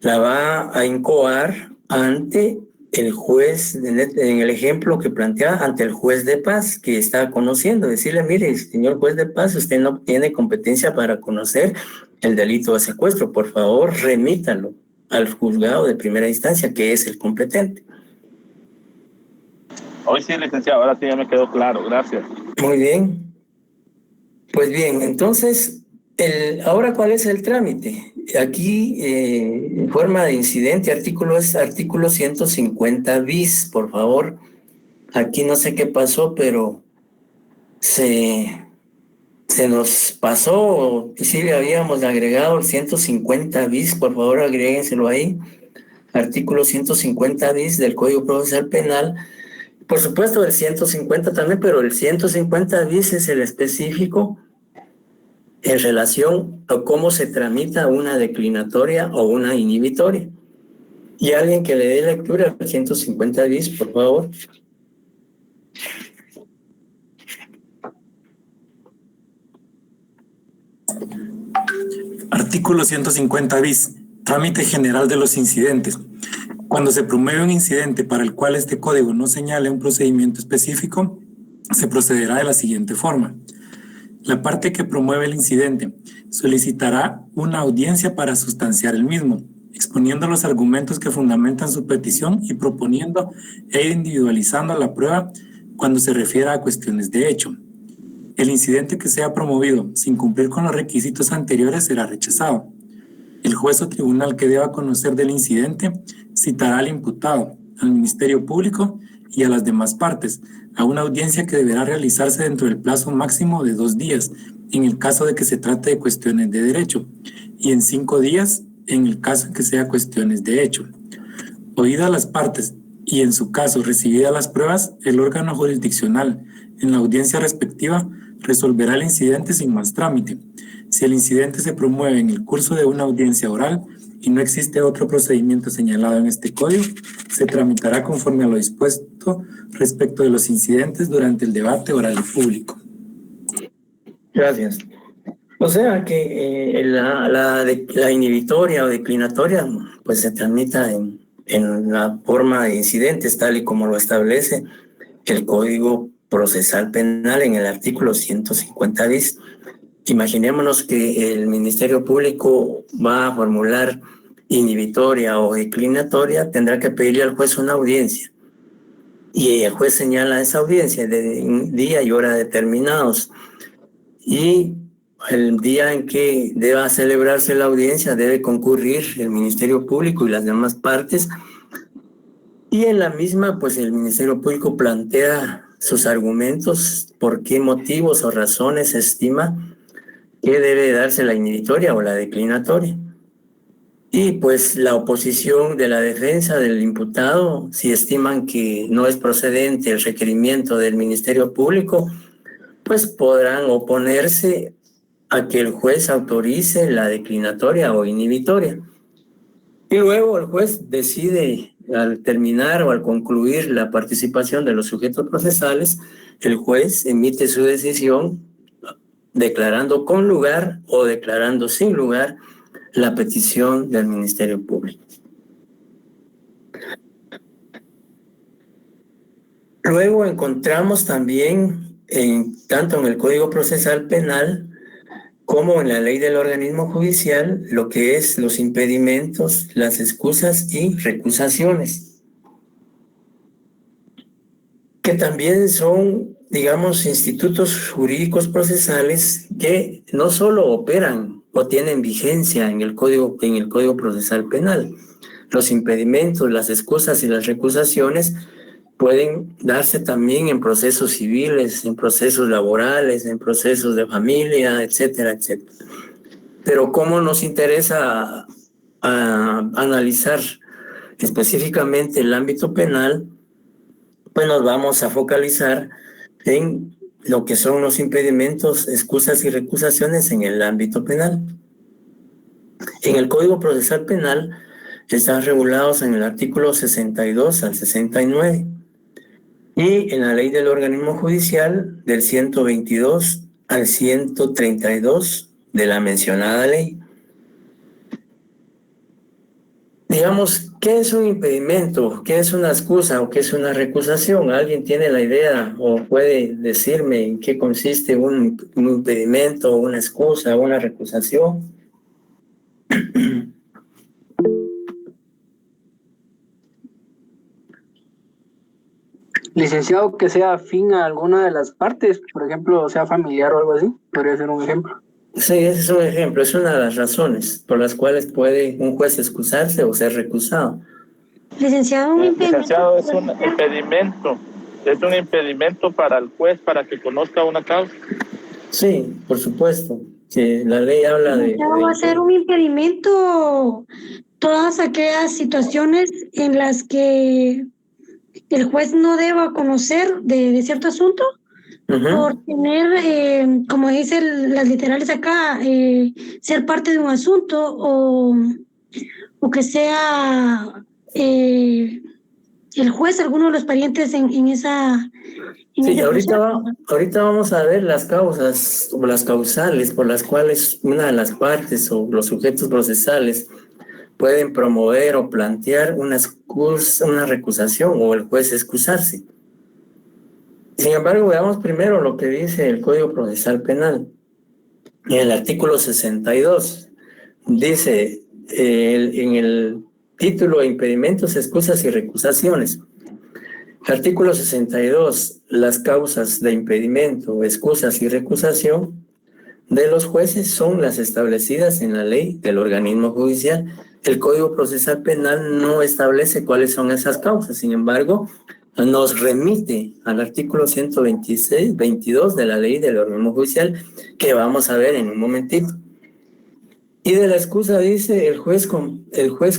la va a incoar ante el juez, en el ejemplo que plantea, ante el juez de paz que está conociendo. Decirle, mire, señor juez de paz, usted no tiene competencia para conocer el delito de secuestro. Por favor, remítalo al juzgado de primera instancia, que es el competente. Hoy sí, licenciado, ahora sí ya me quedó claro. Gracias. Muy bien. Pues bien, entonces, ahora, ¿cuál es el trámite? Aquí, en forma de incidente, es artículo 150 bis, por favor. Aquí no sé qué pasó, pero se nos pasó, sí le habíamos agregado el 150 bis, por favor, agréguenselo ahí. Artículo 150 bis del Código Procesal Penal. Por supuesto, el 150 también, pero el 150 bis es el específico en relación a cómo se tramita una declinatoria o una inhibitoria. Y alguien que le dé lectura al 150 bis, por favor. Artículo 150 bis. Trámite general de los incidentes. Cuando se promueve un incidente para el cual este código no señale un procedimiento específico, se procederá de la siguiente forma. La parte que promueve el incidente solicitará una audiencia para sustanciar el mismo, exponiendo los argumentos que fundamentan su petición y proponiendo e individualizando la prueba cuando se refiera a cuestiones de hecho. El incidente que sea promovido sin cumplir con los requisitos anteriores será rechazado. El juez o tribunal que deba conocer del incidente citará al imputado, al Ministerio Público y a las demás partes a una audiencia que deberá realizarse dentro del plazo máximo de 2 días en el caso de que se trate de cuestiones de derecho y en 5 días en el caso que sea cuestiones de hecho. Oídas las partes y en su caso recibidas las pruebas, el órgano jurisdiccional en la audiencia respectiva resolverá el incidente sin más trámite. Si el incidente se promueve en el curso de una audiencia oral y no existe otro procedimiento señalado en este código, se tramitará conforme a lo dispuesto respecto de los incidentes durante el debate oral y público. Gracias. O sea que la inhibitoria o declinatoria pues se tramita en la forma de incidentes tal y como lo establece el Código Procesal Penal en el artículo 150 bis. Imaginémonos que el Ministerio Público va a formular inhibitoria o declinatoria, tendrá que pedirle al juez una audiencia. Y el juez señala esa audiencia de día y hora determinados. Y el día en que deba celebrarse la audiencia debe concurrir el Ministerio Público y las demás partes. Y en la misma, pues el Ministerio Público plantea sus argumentos, por qué motivos o razones estima que debe darse la inhibitoria o la declinatoria. Y pues la oposición de la defensa del imputado, si estiman que no es procedente el requerimiento del Ministerio Público, pues podrán oponerse a que el juez autorice la declinatoria o inhibitoria. Y luego el juez decide, al terminar o al concluir la participación de los sujetos procesales, el juez emite su decisión declarando con lugar o declarando sin lugar la petición del Ministerio Público. Luego encontramos también, tanto en el Código Procesal Penal como en la ley del organismo judicial, lo que es los impedimentos, las excusas y recusaciones, que también son, digamos, institutos jurídicos procesales que no solo operan o tienen vigencia en el Código Procesal Penal. Los impedimentos, las excusas y las recusaciones pueden darse también en procesos civiles, en procesos laborales, en procesos de familia, etcétera, etcétera. Pero como nos interesa analizar específicamente el ámbito penal, pues nos vamos a focalizar en lo que son los impedimentos, excusas y recusaciones en el ámbito penal. En el Código Procesal Penal están regulados en el artículo 62 al 69. Y en la ley del organismo judicial del 122 al 132 de la mencionada ley. Digamos, ¿qué es un impedimento? ¿Qué es una excusa o qué es una recusación? ¿Alguien tiene la idea o puede decirme en qué consiste un impedimento, una excusa o una recusación? Licenciado, que sea afín a alguna de las partes, por ejemplo, sea familiar o algo así, podría ser un ejemplo. Sí, ese es un ejemplo, es una de las razones por las cuales puede un juez excusarse o ser recusado. Licenciado, Licenciado, es un impedimento para el juez para que conozca una causa. Sí, por supuesto, que la ley habla de... Va a ser un impedimento todas aquellas situaciones en las que el juez no deba conocer de cierto asunto, por tener, como dicen las literales acá, ser parte de un asunto o que sea el juez, alguno de los parientes en esa... Sí, ahorita vamos a ver las causas o las causales por las cuales una de las partes o los sujetos procesales pueden promover o plantear una recusación o el juez excusarse. Sin embargo, veamos primero lo que dice el Código Procesal Penal. En el artículo 62 dice en el título de impedimentos, excusas y recusaciones. Artículo 62. Las causas de impedimento, excusas y recusación de los jueces son las establecidas en la ley del organismo judicial. El Código Procesal Penal no establece cuáles son esas causas, sin embargo, nos remite al artículo 122 de la ley del organismo judicial, que vamos a ver en un momentito. Y de la excusa dice, el juez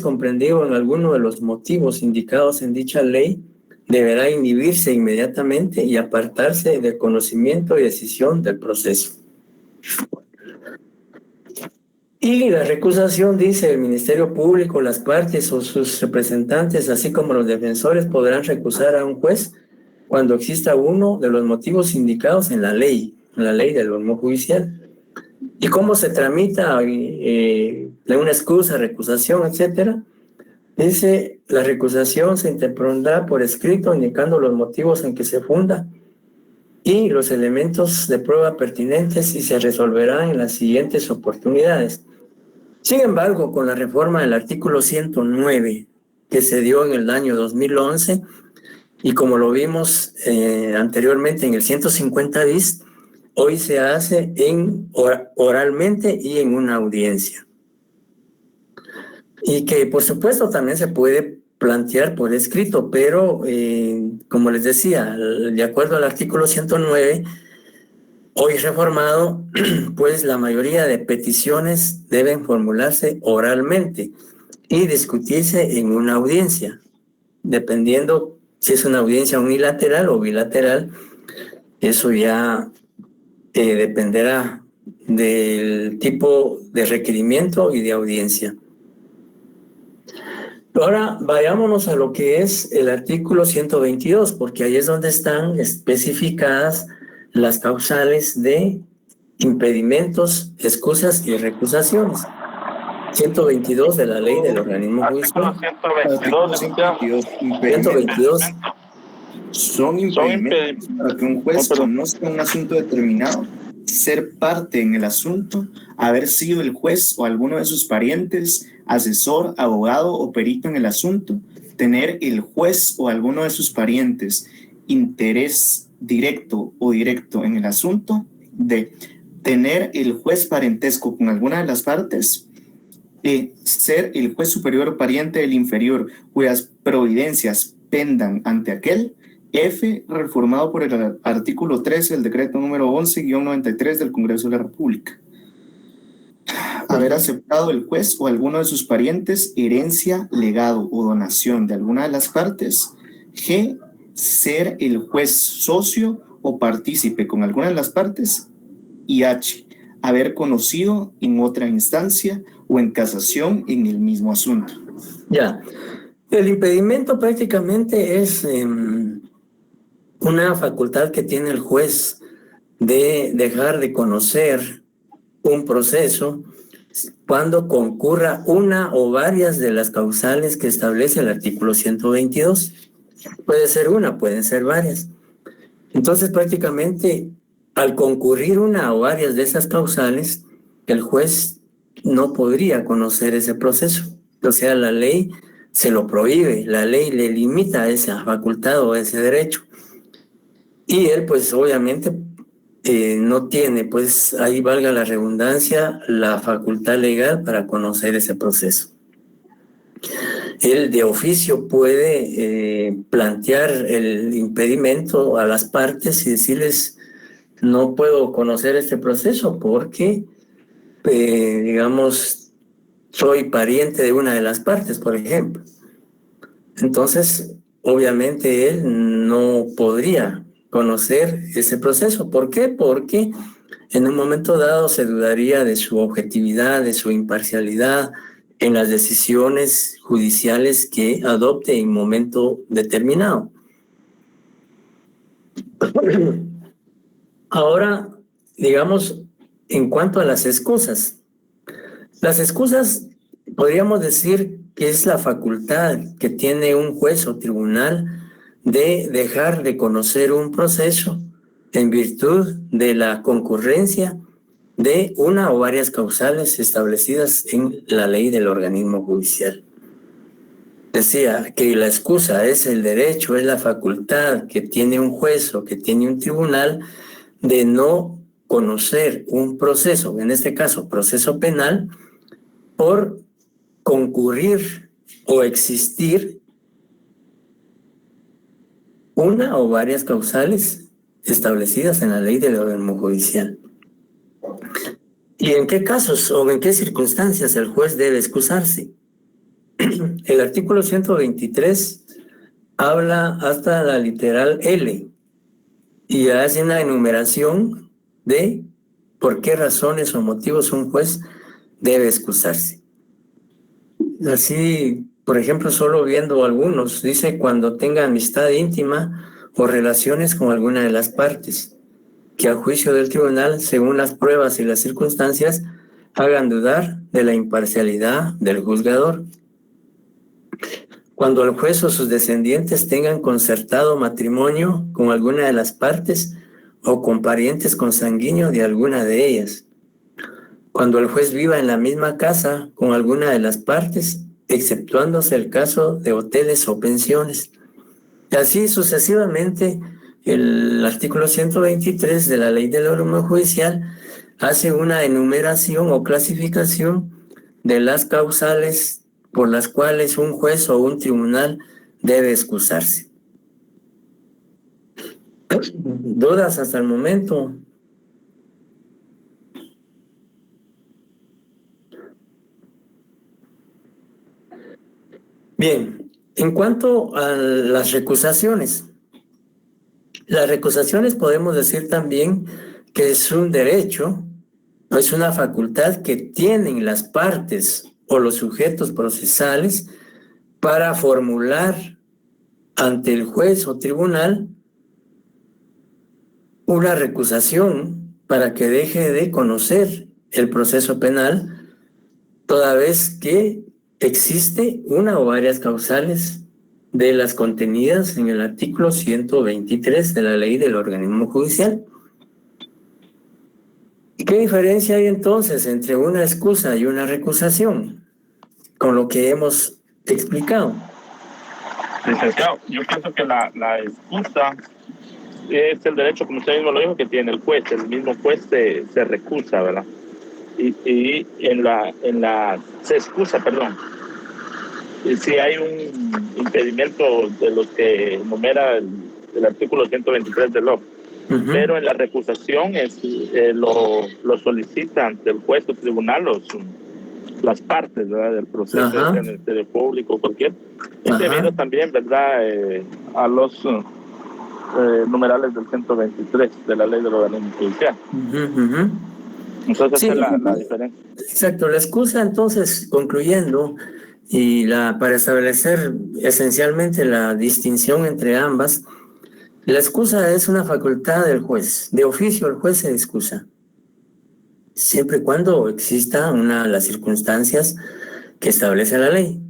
comprendido en alguno de los motivos indicados en dicha ley, deberá inhibirse inmediatamente y apartarse del conocimiento y decisión del proceso. Y la recusación dice, el Ministerio Público, las partes o sus representantes, así como los defensores, podrán recusar a un juez cuando exista uno de los motivos indicados en la ley del órgano judicial. ¿Y cómo se tramita una excusa, recusación, etcétera? Dice, la recusación se interpondrá por escrito indicando los motivos en que se funda y los elementos de prueba pertinentes y se resolverán en las siguientes oportunidades. Sin embargo, con la reforma del artículo 109 que se dio en el año 2011 y como lo vimos anteriormente en el 150 bis, hoy se hace oralmente y en una audiencia. Y que por supuesto también se puede plantear por escrito, pero como les decía, de acuerdo al artículo 109, hoy reformado, pues la mayoría de peticiones deben formularse oralmente y discutirse en una audiencia, dependiendo si es una audiencia unilateral o bilateral. Eso ya dependerá del tipo de requerimiento y de audiencia. Ahora vayámonos a lo que es el artículo 122, porque ahí es donde están especificadas las causales de impedimentos, excusas y recusaciones. 122 de la ley del organismo judicial. 122. Son impedimentos para que un juez conozca un asunto determinado, ser parte en el asunto, haber sido el juez o alguno de sus parientes, asesor, abogado o perito en el asunto, tener el juez o alguno de sus parientes interés directo o directo en el asunto, de tener el juez parentesco con alguna de las partes, ser el juez superior o pariente del inferior cuyas providencias pendan ante aquel. F, reformado por el artículo 13 del decreto número 11-93 del Congreso de la República. Haber aceptado el juez o alguno de sus parientes herencia, legado o donación de alguna de las partes. G, ser el juez socio o partícipe con alguna de las partes. Y H, haber conocido en otra instancia o en casación en el mismo asunto. Ya, el impedimento prácticamente es una facultad que tiene el juez de dejar de conocer un proceso cuando concurra una o varias de las causales que establece el artículo 122. Puede ser una, pueden ser varias. Entonces, prácticamente, al concurrir una o varias de esas causales, el juez no podría conocer ese proceso. O sea, la ley se lo prohíbe, la ley le limita esa facultad o ese derecho. Y él, pues, obviamente, no tiene, pues, ahí valga la redundancia, la facultad legal para conocer ese proceso. Él de oficio puede plantear el impedimento a las partes y decirles, no puedo conocer este proceso porque, digamos, soy pariente de una de las partes, por ejemplo. Entonces, obviamente, él no podría conocer ese proceso. ¿Por qué? Porque en un momento dado se dudaría de su objetividad, de su imparcialidad en las decisiones judiciales que adopte en un momento determinado. Ahora, digamos, en cuanto a las excusas. Las excusas, podríamos decir que es la facultad que tiene un juez o tribunal de dejar de conocer un proceso en virtud de la concurrencia de una o varias causales establecidas en la ley del organismo judicial. Decía que la excusa es el derecho, es la facultad que tiene un juez o que tiene un tribunal de no conocer un proceso, en este caso proceso penal, por concurrir o existir una o varias causales establecidas en la ley del organismo judicial. ¿Y en qué casos o en qué circunstancias el juez debe excusarse? El artículo 123 habla hasta la literal L y hace una enumeración de por qué razones o motivos un juez debe excusarse. Así, por ejemplo, solo viendo algunos, dice cuando tenga amistad íntima o relaciones con alguna de las partes, que a juicio del tribunal, según las pruebas y las circunstancias, hagan dudar de la imparcialidad del juzgador. Cuando el juez o sus descendientes tengan concertado matrimonio con alguna de las partes o con parientes consanguíneos de alguna de ellas. Cuando el juez viva en la misma casa con alguna de las partes, exceptuándose el caso de hoteles o pensiones. Y así sucesivamente, el artículo 123 de la ley del órgano judicial hace una enumeración o clasificación de las causales por las cuales un juez o un tribunal debe excusarse. ¿Dudas hasta el momento? Bien, en cuanto a las recusaciones podemos decir también que es un derecho, es una facultad que tienen las partes o los sujetos procesales para formular ante el juez o tribunal una recusación para que deje de conocer el proceso penal, toda vez que existe una o varias causales de las contenidas en el artículo 123 de la ley del organismo judicial. ¿Y qué diferencia hay entonces entre una excusa y una recusación? Con lo que hemos explicado. Licenciado, yo pienso que la excusa es el derecho, como usted mismo lo dijo, que tiene el juez. El mismo juez se recusa, ¿verdad? Y se excusa, perdón. Y si hay un impedimento de los que enumera el artículo 123 del LOC. Pero en la recusación lo solicitan del juez o tribunal las partes, ¿verdad? Del proceso del Ministerio Público, cualquier. Y debido también, ¿verdad? A los numerales del 123 de la ley del organismo judicial. Entonces esa es la diferencia. Exacto, la excusa entonces, concluyendo, y para establecer esencialmente la distinción entre ambas, la excusa es una facultad del juez. De oficio el juez se excusa, siempre y cuando existan las circunstancias que establece la ley.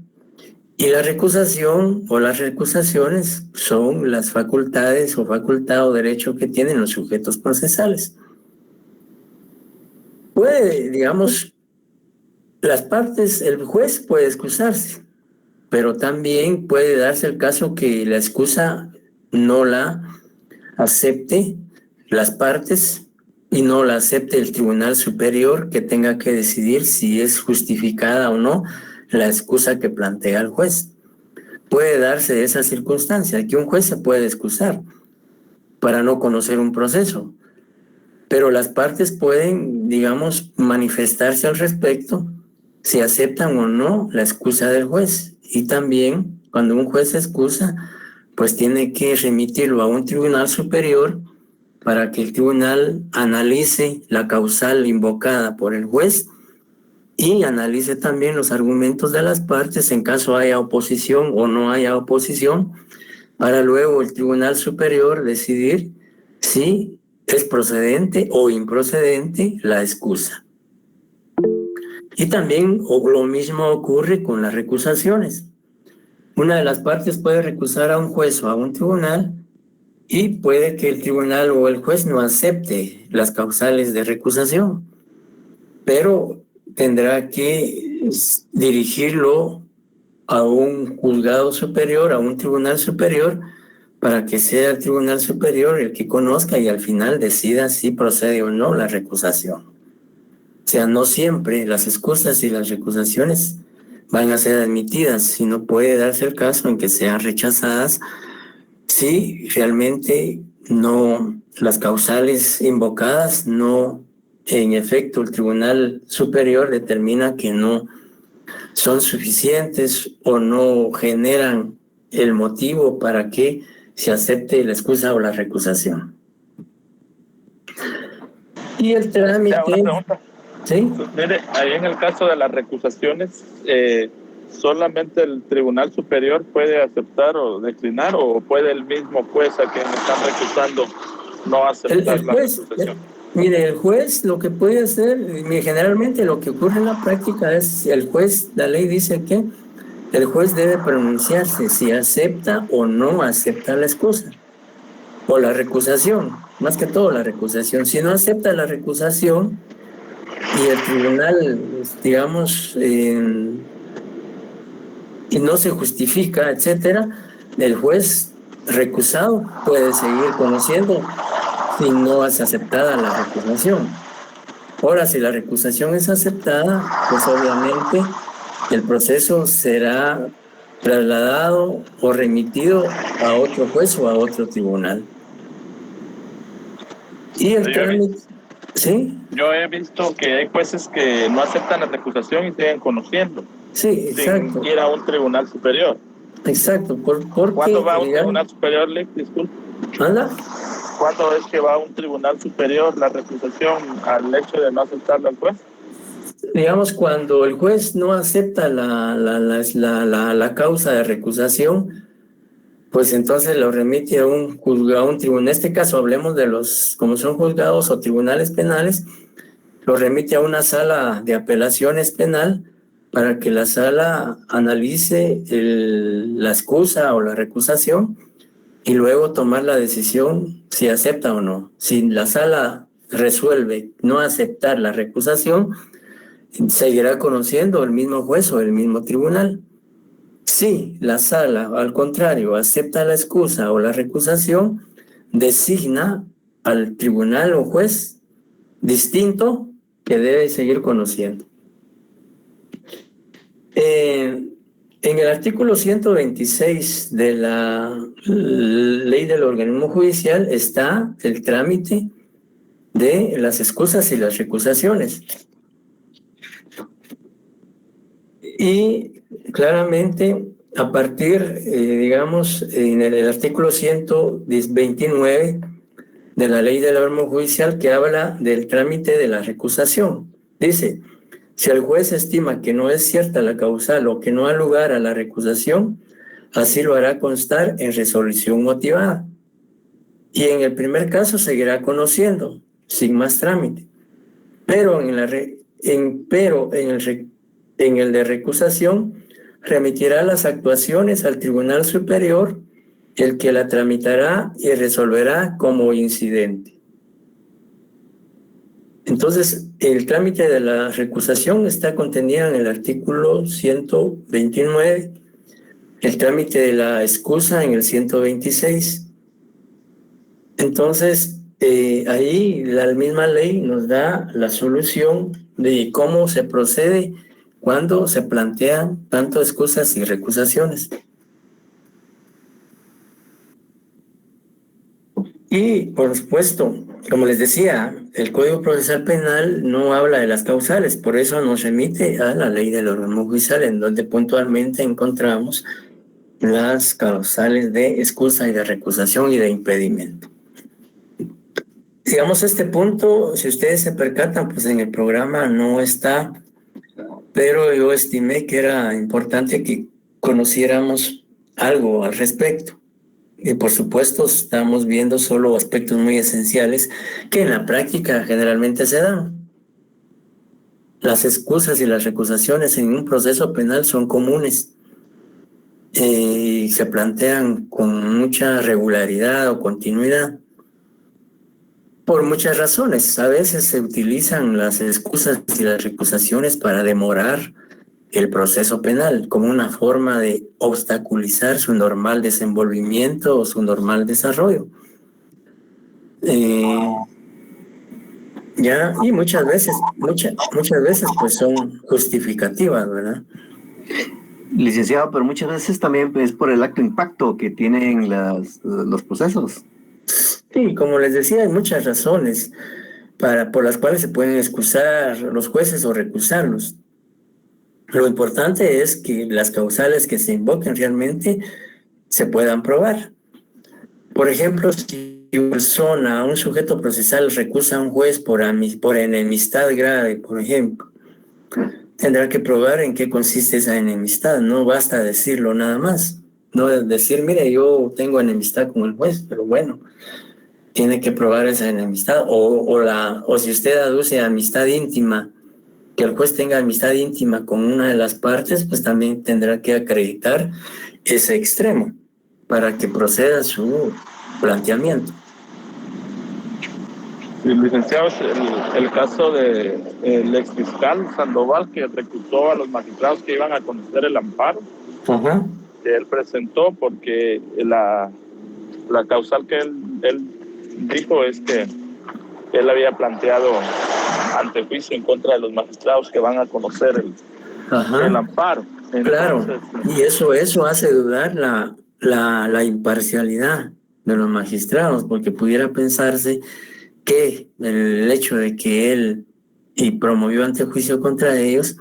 Y la recusación o las recusaciones son las facultades o facultad o derecho que tienen los sujetos procesales. Puede, digamos, las partes, el juez puede excusarse, pero también puede darse el caso que la excusa no la acepte las partes y no la acepte el Tribunal Superior, que tenga que decidir si es justificada o no la excusa que plantea el juez. Puede darse esa circunstancia, que un juez se puede excusar para no conocer un proceso, pero las partes pueden, digamos, manifestarse al respecto si aceptan o no la excusa del juez. Y también, cuando un juez se excusa, pues tiene que remitirlo a un tribunal superior para que el tribunal analice la causal invocada por el juez y analice también los argumentos de las partes en caso haya oposición o no haya oposición, para luego el tribunal superior decidir si es procedente o improcedente la excusa. Y también lo mismo ocurre con las recusaciones. Una de las partes puede recusar a un juez o a un tribunal y puede que el tribunal o el juez no acepte las causales de recusación, pero tendrá que dirigirlo a un juzgado superior, a un tribunal superior, para que sea el tribunal superior el que conozca y al final decida si procede o no la recusación. O sea, no siempre las excusas y las recusaciones van a ser admitidas, sino puede darse el caso en que sean rechazadas si realmente no, las causales invocadas no, en efecto, el Tribunal Superior determina que no son suficientes o no generan el motivo para que se acepte la excusa o la recusación. Y el trámite... ¿Sí? Mire, ahí en el caso de las recusaciones, ¿solamente el Tribunal Superior puede aceptar o declinar, o puede el mismo juez a quien están recusando no aceptar la recusación? Mire, el juez lo que puede hacer, generalmente lo que ocurre en la práctica es el juez, la ley dice que el juez debe pronunciarse si acepta o no acepta la excusa o la recusación, más que todo la recusación. Si no acepta la recusación y el tribunal, digamos, y no se justifica, etcétera, el juez recusado puede seguir conociendo si no es aceptada la recusación. Ahora, si la recusación es aceptada, pues obviamente el proceso será trasladado o remitido a otro juez o a otro tribunal. Y el trámite... ¿Sí? Yo he visto que hay jueces que no aceptan la recusación y siguen conociendo. Sí, exacto. Sin ir a un tribunal superior. Exacto. ¿Cuándo va a un tribunal superior, disculpe? ¿Anda? ¿Cuándo es que va a un tribunal superior la recusación al hecho de no aceptarla al juez? Digamos, cuando el juez no acepta la causa de recusación, pues entonces lo remite a un juzgado, a un tribunal. En este caso hablemos de los, como son juzgados o tribunales penales, lo remite a una sala de apelaciones penal para que la sala analice la excusa o la recusación y luego tomar la decisión si acepta o no. Si la sala resuelve no aceptar la recusación, seguirá conociendo el mismo juez o el mismo tribunal. Si la sala, al contrario, acepta la excusa o la recusación, designa al tribunal o juez distinto que debe seguir conociendo. En el artículo 126 de la ley del organismo judicial está el trámite de las excusas y las recusaciones. Y claramente, a partir, digamos, en el artículo 129 de la ley del organismo judicial que habla del trámite de la recusación, dice: si el juez estima que no es cierta la causal o que no ha lugar a la recusación, así lo hará constar en resolución motivada. Y en el primer caso seguirá conociendo, sin más trámite. Pero en el de recusación, remitirá las actuaciones al Tribunal Superior, el que la tramitará y resolverá como incidente. Entonces, el trámite de la recusación está contenida en el artículo 129, el trámite de la excusa en el 126. Entonces, ahí la misma ley nos da la solución de cómo se procede cuando se plantean tanto excusas y recusaciones. Y, por supuesto, como les decía, el Código Procesal Penal no habla de las causales, por eso nos remite a la ley del organismo judicial, en donde puntualmente encontramos las causales de excusa y de recusación y de impedimento. Digamos, este punto, si ustedes se percatan, pues en el programa no está, pero yo estimé que era importante que conociéramos algo al respecto. Y por supuesto estamos viendo solo aspectos muy esenciales que en la práctica generalmente se dan. Las excusas y las recusaciones en un proceso penal son comunes y se plantean con mucha regularidad o continuidad por muchas razones. A veces se utilizan las excusas y las recusaciones para demorar el proceso penal como una forma de obstaculizar su normal desenvolvimiento o su normal desarrollo. Y muchas veces pues son justificativas, ¿verdad? Licenciado, pero muchas veces también es por el acto impacto que tienen los procesos. Sí, como les decía, hay muchas razones por las cuales se pueden excusar los jueces o recusarlos. Lo importante es que las causales que se invoquen realmente se puedan probar. Por ejemplo, si una persona, un sujeto procesal recusa a un juez por enemistad grave, por ejemplo, tendrá que probar en qué consiste esa enemistad. No basta decirlo nada más. No decir, mire, yo tengo enemistad con el juez, pero bueno, tiene que probar esa enemistad. O si usted aduce amistad íntima, que el juez tenga amistad íntima con una de las partes, pues también tendrá que acreditar ese extremo para que proceda su planteamiento. Sí, licenciado, el caso del exfiscal Sandoval, que recusó a los magistrados que iban a conocer el amparo, que él presentó, porque la causal que él dijo es que él había planteado antejuicio en contra de los magistrados que van a conocer el amparo. Entonces, claro, y eso hace dudar la imparcialidad de los magistrados, porque pudiera pensarse que el hecho de que él promovió antejuicio contra ellos,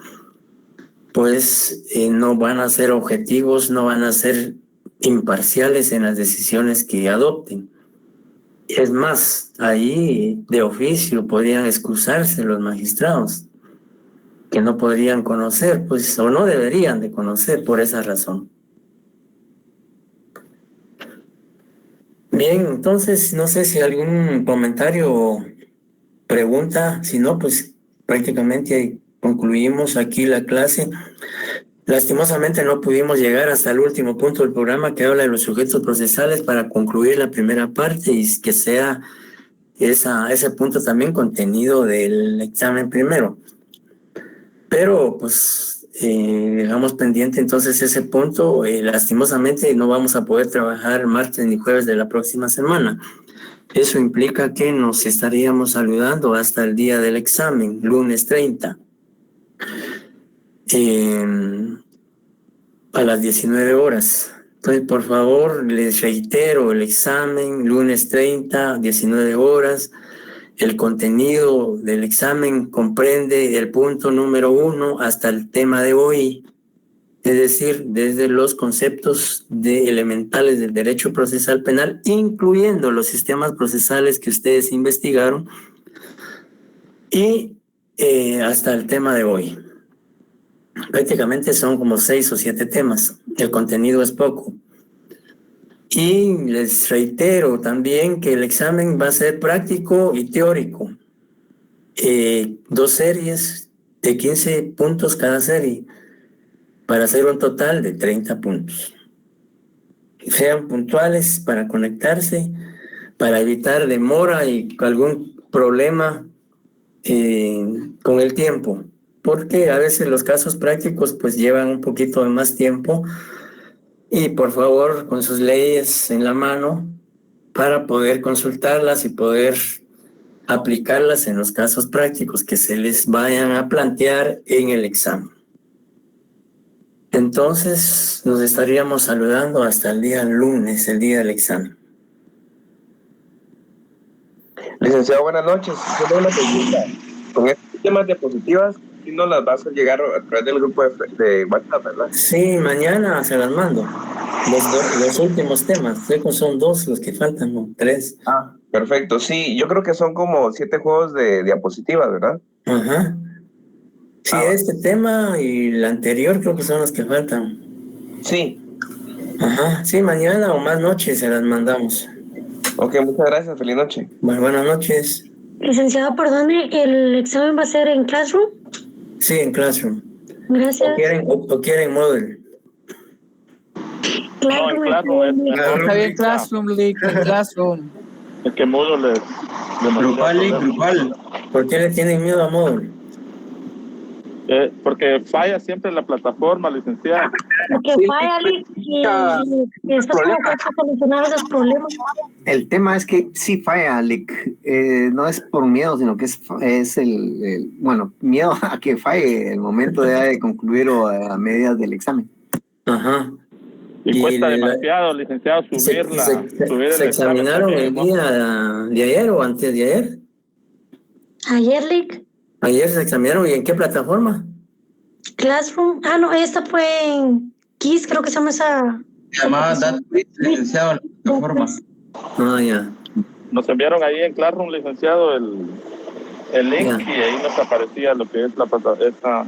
pues no van a ser objetivos, no van a ser imparciales en las decisiones que adopten. Es más, ahí de oficio podrían excusarse los magistrados, que no podrían conocer, pues, o no deberían de conocer por esa razón. Bien, entonces no sé si algún comentario o pregunta, si no, pues prácticamente concluimos aquí la clase. Lastimosamente no pudimos llegar hasta el último punto del programa que habla de los sujetos procesales para concluir la primera parte y que sea ese punto también contenido del examen primero. Pero pues dejamos pendiente entonces ese punto. Lastimosamente no vamos a poder trabajar martes ni jueves de la próxima semana. Eso implica que nos estaríamos saludando hasta el día del examen, lunes 30. A las 19 horas. Entonces, por favor, les reitero el examen, lunes 30, 19 horas. El contenido del examen comprende el punto número 1 hasta el tema de hoy, es decir, desde los conceptos elementales del derecho procesal penal, incluyendo los sistemas procesales que ustedes investigaron, y hasta el tema de hoy. Prácticamente son como 6 o 7 temas. El contenido es poco. Y les reitero también que el examen va a ser práctico y teórico. 2 series de 15 puntos cada serie, para hacer un total de 30 puntos. Sean puntuales para conectarse, para evitar demora y algún problema con el tiempo, porque a veces los casos prácticos pues llevan un poquito de más tiempo. Y por favor, con sus leyes en la mano para poder consultarlas y poder aplicarlas en los casos prácticos que se les vayan a plantear en el examen. Entonces, nos estaríamos saludando hasta el día lunes, el día del examen. Licenciado, buenas noches. Tengo una pregunta. Con estos temas diapositivas, ¿sí nos las vas a llegar a través del grupo de WhatsApp, verdad? Sí, mañana se las mando. Los últimos temas, creo que son 2 los que faltan, ¿no? 3. Ah, perfecto. Sí, yo creo que son como 7 juegos de diapositivas, ¿verdad? Ajá. Sí, este tema y el anterior creo que son los que faltan. Sí. Ajá, sí, mañana o más noche se las mandamos. Ok, muchas gracias. Feliz noche. Bueno, buenas noches. Licenciado, perdone, ¿el examen va a ser en Classroom? Sí, en Classroom. Gracias. ¿O quieren Moodle? No, en Classroom. Está bien, Classroom, Lick, en Classroom. Es que Moodle es grupal. ¿Por qué le tienen miedo a Moodle? Porque falla siempre la plataforma, licenciado. Porque falla, Lick, y está como para solucionar esos problemas. El tema es que sí falla, Lick. No es por miedo, sino que es el miedo a que falle el momento de concluir o a medias del examen. Ajá. Y cuesta demasiado, licenciado, subirla. ¿Se examinaron el día de ayer o antes de ayer? Ayer, Lick. Ayer se examinaron, ¿y en qué plataforma? Classroom. Ah, no, esta fue en KISS, creo que se llama esa. Se llamaba DATQuiz, licenciado, en la plataforma. Ah, ya. Nos enviaron ahí en Classroom, licenciado, el link, y ahí nos aparecía lo que es esta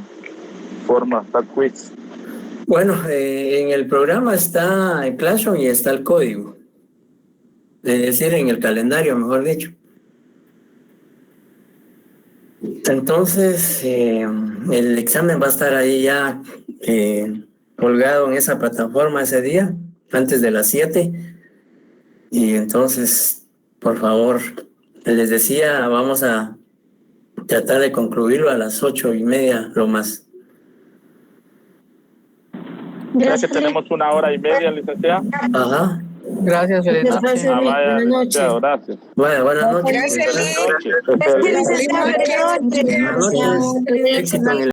forma, DATQuiz. Bueno, en el programa está en Classroom y está el código. Es decir, en el calendario, mejor dicho. Entonces, el examen va a estar ahí ya colgado en esa plataforma ese día, antes de las 7. Y entonces, por favor, les decía, vamos a tratar de concluirlo a las 8:30, lo más. Ya que tenemos 1 hora y media, licenciado. Ajá. Gracias, feliz noche. Vaya, licenciado, gracias. Bueno, buenas noches. Gracias, Buenas noches. Éxito en el